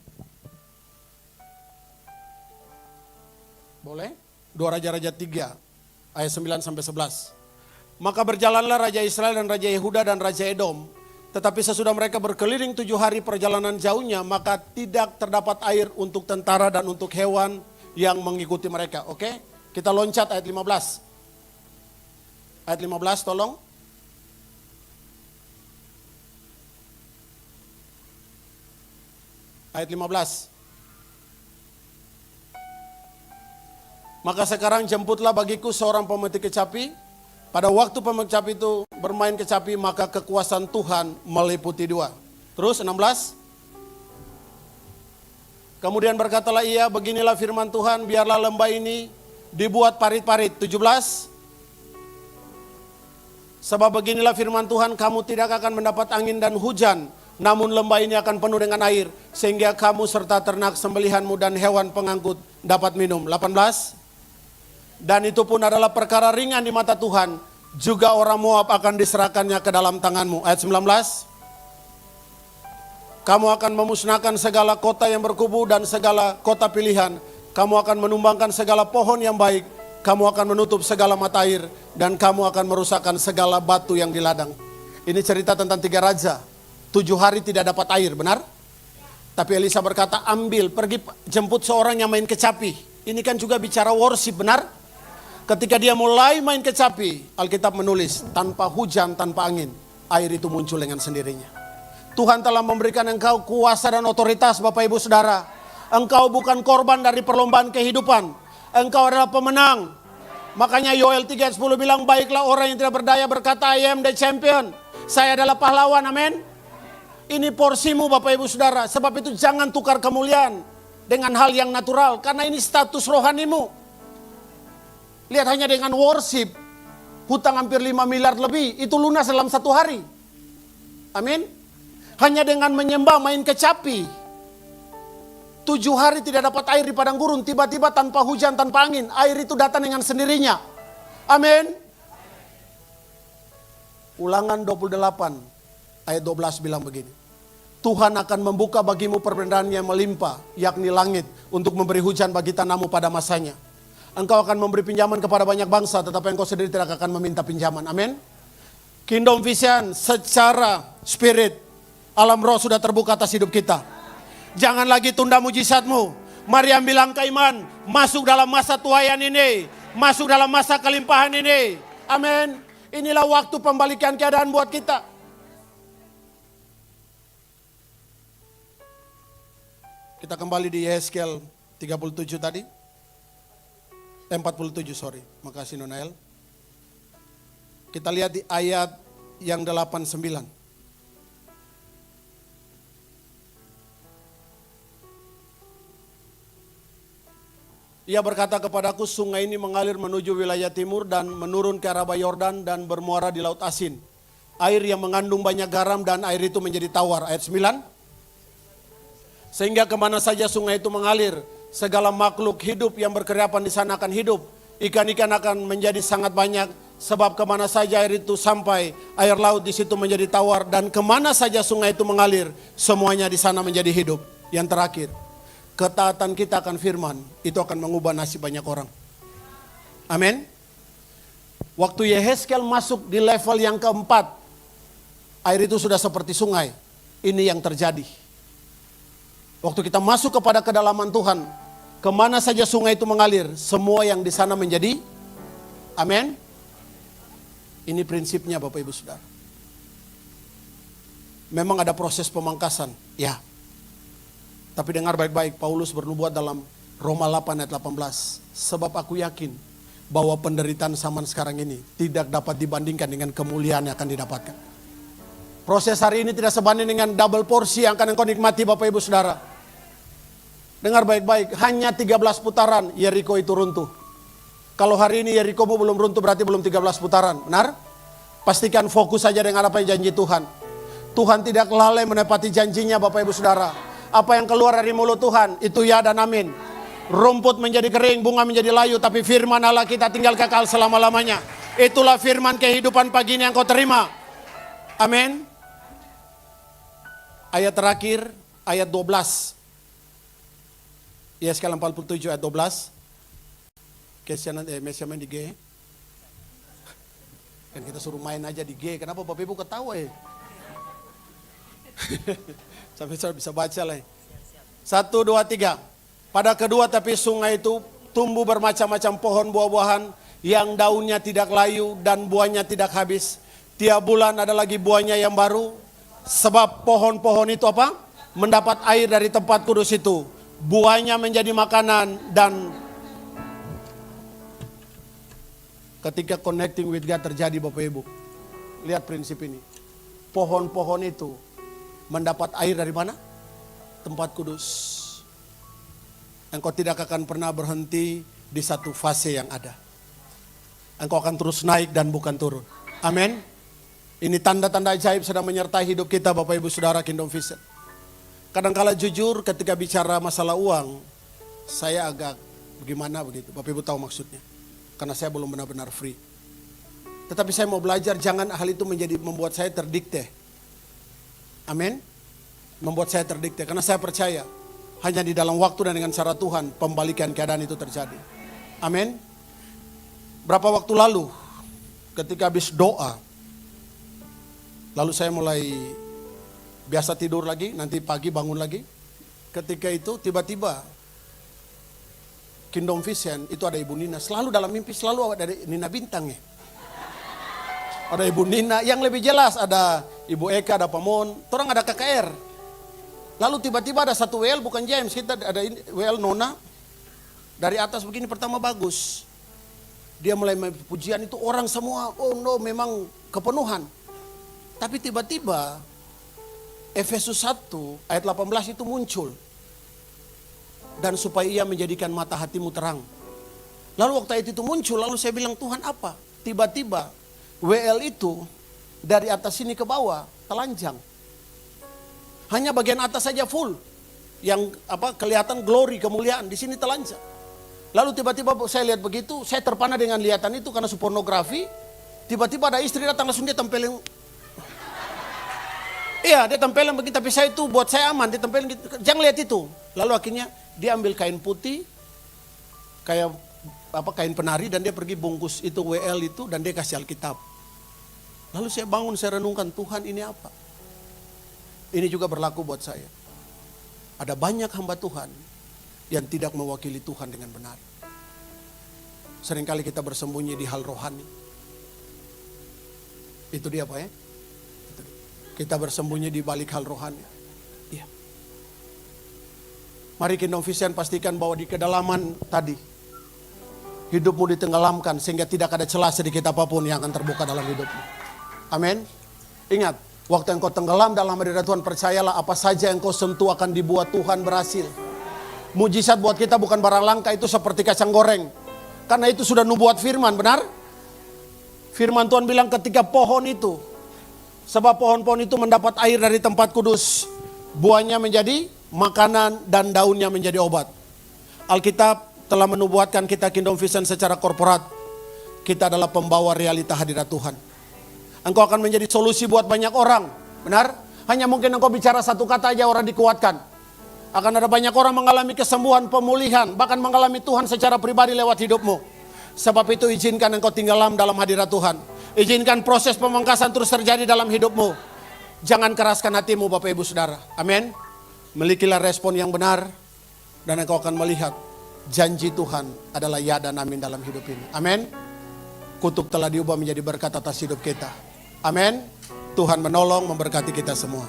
Boleh? 2 Raja-Raja 3 ayat 9 sampai 11. Maka berjalanlah Raja Israel dan Raja Yehuda dan Raja Edom. Tetapi sesudah mereka berkeliling 7 hari perjalanan jauhnya, maka tidak terdapat air untuk tentara dan untuk hewan yang mengikuti mereka. Oke? Kita loncat ayat 15. Ayat 15 tolong. Ayat 15. Maka sekarang jemputlah bagiku seorang pemetik kecapi. Pada waktu pemetik kecapi itu bermain kecapi, maka kekuasaan Tuhan meliputi 2. Terus 16. Kemudian berkatalah ia, beginilah firman Tuhan, biarlah lembah ini dibuat parit-parit. 17. Sebab beginilah firman Tuhan, kamu tidak akan mendapat angin dan hujan, namun lembah ini akan penuh dengan air, sehingga kamu serta ternak sembelihanmu dan hewan pengangkut dapat minum. 18. Dan itu pun adalah perkara ringan di mata Tuhan, juga orang Moab akan diserahkannya ke dalam tanganmu. Ayat 19. Kamu akan memusnahkan segala kota yang berkubu dan segala kota pilihan. Kamu akan menumbangkan segala pohon yang baik kamu akan menutup segala mata air, dan kamu akan merusakkan segala batu yang di ladang. Ini cerita tentang 3 raja. 7 hari tidak dapat air, benar? Tapi Elisa berkata, ambil, pergi jemput seorang yang main kecapi. Ini kan juga bicara worship, benar? Ketika dia mulai main kecapi, Alkitab menulis, tanpa hujan, tanpa angin, air itu muncul dengan sendirinya. Tuhan telah memberikan engkau kuasa dan otoritas, Bapak Ibu Saudara. Engkau bukan korban dari perlombaan kehidupan. Engkau adalah pemenang. Makanya Yoel 3:10 bilang, baiklah orang yang tidak berdaya berkata, I am the champion. Saya adalah pahlawan, amin. Ini porsimu Bapak Ibu Saudara. Sebab itu jangan tukar kemuliaan dengan hal yang natural. Karena ini status rohanimu. Lihat, hanya dengan worship, hutang hampir 5 miliar lebih, itu lunas dalam 1 hari. Amin. Hanya dengan menyembah main kecapi, 7 hari tidak dapat air di padang gurun, tiba-tiba tanpa hujan, tanpa angin, air itu datang dengan sendirinya. Amin. Ulangan 28 ayat 12 bilang begini. Tuhan akan membuka bagimu perbendaharaan yang melimpah, yakni langit, untuk memberi hujan bagi tanahmu pada masanya. Engkau akan memberi pinjaman kepada banyak bangsa, tetapi engkau sendiri tidak akan meminta pinjaman. Amin. Kingdom vision secara spirit, alam roh sudah terbuka atas hidup kita. Jangan lagi tunda mujizatmu. Mari ambil langkah iman, masuk dalam masa tuaian ini, masuk dalam masa kelimpahan ini. Amin. Inilah waktu pembalikan keadaan buat kita. Kita kembali di Yehezkiel 37 tadi. 47, sorry. Makasih Nonael. Kita lihat di ayat yang 89. Ia berkata kepadaku, sungai ini mengalir menuju wilayah timur dan menurun ke arah Yordan dan bermuara di Laut Asin. Air yang mengandung banyak garam dan air itu menjadi tawar. Ayat 9. Sehingga kemana saja sungai itu mengalir, segala makhluk hidup yang berkeriapan di sana akan hidup. Ikan-ikan akan menjadi sangat banyak, sebab kemana saja air itu sampai, air laut di situ menjadi tawar. Dan kemana saja sungai itu mengalir, semuanya di sana menjadi hidup. Yang terakhir, ketaatan kita akan firman, itu akan mengubah nasib banyak orang. Amin. Waktu Yehezkiel masuk di level yang keempat, air itu sudah seperti sungai. Ini yang terjadi. Waktu kita masuk kepada kedalaman Tuhan, kemana saja sungai itu mengalir, semua yang di sana menjadi, amin. Ini prinsipnya Bapak Ibu Saudara. Memang ada proses pemangkasan, ya. Tapi dengar baik-baik, Paulus bernubuat dalam Roma 8 ayat 18. Sebab aku yakin bahwa penderitaan zaman sekarang ini tidak dapat dibandingkan dengan kemuliaan yang akan didapatkan. Proses hari ini tidak sebanding dengan double porsi yang akan engkau nikmati Bapak Ibu Saudara. Dengar baik-baik, hanya 13 putaran Yeriko itu runtuh. Kalau hari ini Yeriko belum runtuh berarti belum 13 putaran, benar? Pastikan fokus saja dengan apa yang janji Tuhan. Tuhan tidak lalai menepati janjinya Bapak Ibu Saudara. Apa yang keluar dari mulut Tuhan, itu ya dan amin. Rumput menjadi kering, bunga menjadi layu, tapi firman Allah kita tinggal kekal selama-lamanya. Itulah firman kehidupan pagi ini yang kau terima. Amin. Ayat terakhir, ayat 12. Yehezkiel 47 ayat 12. Kesianan Mesia main di G. Kan kita suruh main aja di G. Kenapa Bapak Ibu ketawa ya? Sampai saya bisa baca lah. 1, 2, 3. Pada kedua tepi sungai itu tumbuh bermacam-macam pohon buah-buahan yang daunnya tidak layu dan buahnya tidak habis. Tiap bulan ada lagi buahnya yang baru. Sebab pohon-pohon itu apa? Mendapat air dari tempat kudus itu. Buahnya menjadi makanan dan ketika connecting with God terjadi Bapak Ibu. Lihat prinsip ini. Pohon-pohon itu mendapat air dari mana? Tempat kudus. Engkau tidak akan pernah berhenti di satu fase yang ada. Engkau akan terus naik dan bukan turun. Amin. Ini tanda-tanda ajaib sedang menyertai hidup kita Bapak Ibu Saudara Kingdom Vision. Kadangkala jujur ketika bicara masalah uang, saya agak bagaimana begitu. Bapak Ibu tahu maksudnya. Karena saya belum benar-benar free. Tetapi saya mau belajar jangan hal itu membuat saya terdikte. Amin. Membuat saya terdikte. Karena saya percaya hanya di dalam waktu dan dengan cara Tuhan pembalikan keadaan itu terjadi. Amin. Berapa waktu lalu, ketika habis doa, lalu saya mulai biasa tidur lagi, nanti pagi bangun lagi. Ketika itu tiba-tiba Kingdom Vision itu ada Ibu Nina, selalu dalam mimpi selalu ada Nina Bintang ya. Ada Ibu Nina, yang lebih jelas ada Ibu Eka, ada Pamon, orang ada KKR. Lalu tiba-tiba ada satu WL, bukan James, kita ada WL Nona. Dari atas begini pertama bagus. Dia mulai pujian itu orang semua, oh no memang kepenuhan. Tapi tiba-tiba Efesus 1 ayat 18 itu muncul. Dan supaya ia menjadikan mata hatimu terang. Lalu waktu ayat itu muncul, lalu saya bilang Tuhan apa? Tiba-tiba WL itu dari atas sini ke bawah telanjang. Hanya bagian atas saja full. Yang kelihatan glory, kemuliaan, di sini telanjang. Lalu tiba-tiba saya lihat begitu, saya terpana dengan lihatan itu karena pornografi. Tiba-tiba ada istri datang langsung dia tempelin. Iya, dia tempelin begitu, tapi saya itu buat saya aman, dia tempelin gitu. Jangan lihat itu. Lalu akhirnya dia ambil kain putih, kayak kain penari, dan dia pergi bungkus itu WL itu, dan dia kasih Alkitab. Lalu saya bangun, saya renungkan, Tuhan ini apa? Ini juga berlaku buat saya. Ada banyak hamba Tuhan yang tidak mewakili Tuhan dengan benar. Seringkali kita bersembunyi di hal rohani. Itu dia Pak ya. Kita bersembunyi di balik hal rohani. Iya. Mari Kingdom Vision pastikan bahwa di kedalaman tadi hidupmu ditenggelamkan sehingga tidak ada celah sedikit apapun yang akan terbuka dalam hidupmu. Amin. Ingat, waktu engkau tenggelam dalam hadirat Tuhan, percayalah apa saja yang kau sentuh akan dibuat Tuhan berhasil. Mujizat buat kita bukan barang langka, itu seperti kacang goreng. Karena itu sudah nubuat firman, benar? Firman Tuhan bilang ketika pohon itu, sebab pohon-pohon itu mendapat air dari tempat kudus, buahnya menjadi makanan dan daunnya menjadi obat. Alkitab telah menubuatkan kita Kingdom Vision secara korporat. Kita adalah pembawa realita hadirat Tuhan. Engkau akan menjadi solusi buat banyak orang, benar? Hanya mungkin engkau bicara satu kata aja orang dikuatkan. Akan ada banyak orang mengalami kesembuhan, pemulihan, bahkan mengalami Tuhan secara pribadi lewat hidupmu. Sebab itu izinkan engkau tinggalam dalam hadirat Tuhan. Izinkan proses pemangkasan terus terjadi dalam hidupmu. Jangan keraskan hatimu Bapak Ibu Saudara. Amin. Milikilah respon yang benar. Dan engkau akan melihat janji Tuhan adalah ya dan amin dalam hidup ini. Amin. Kutuk telah diubah menjadi berkat atas hidup kita. Amin. Tuhan menolong, memberkati kita semua.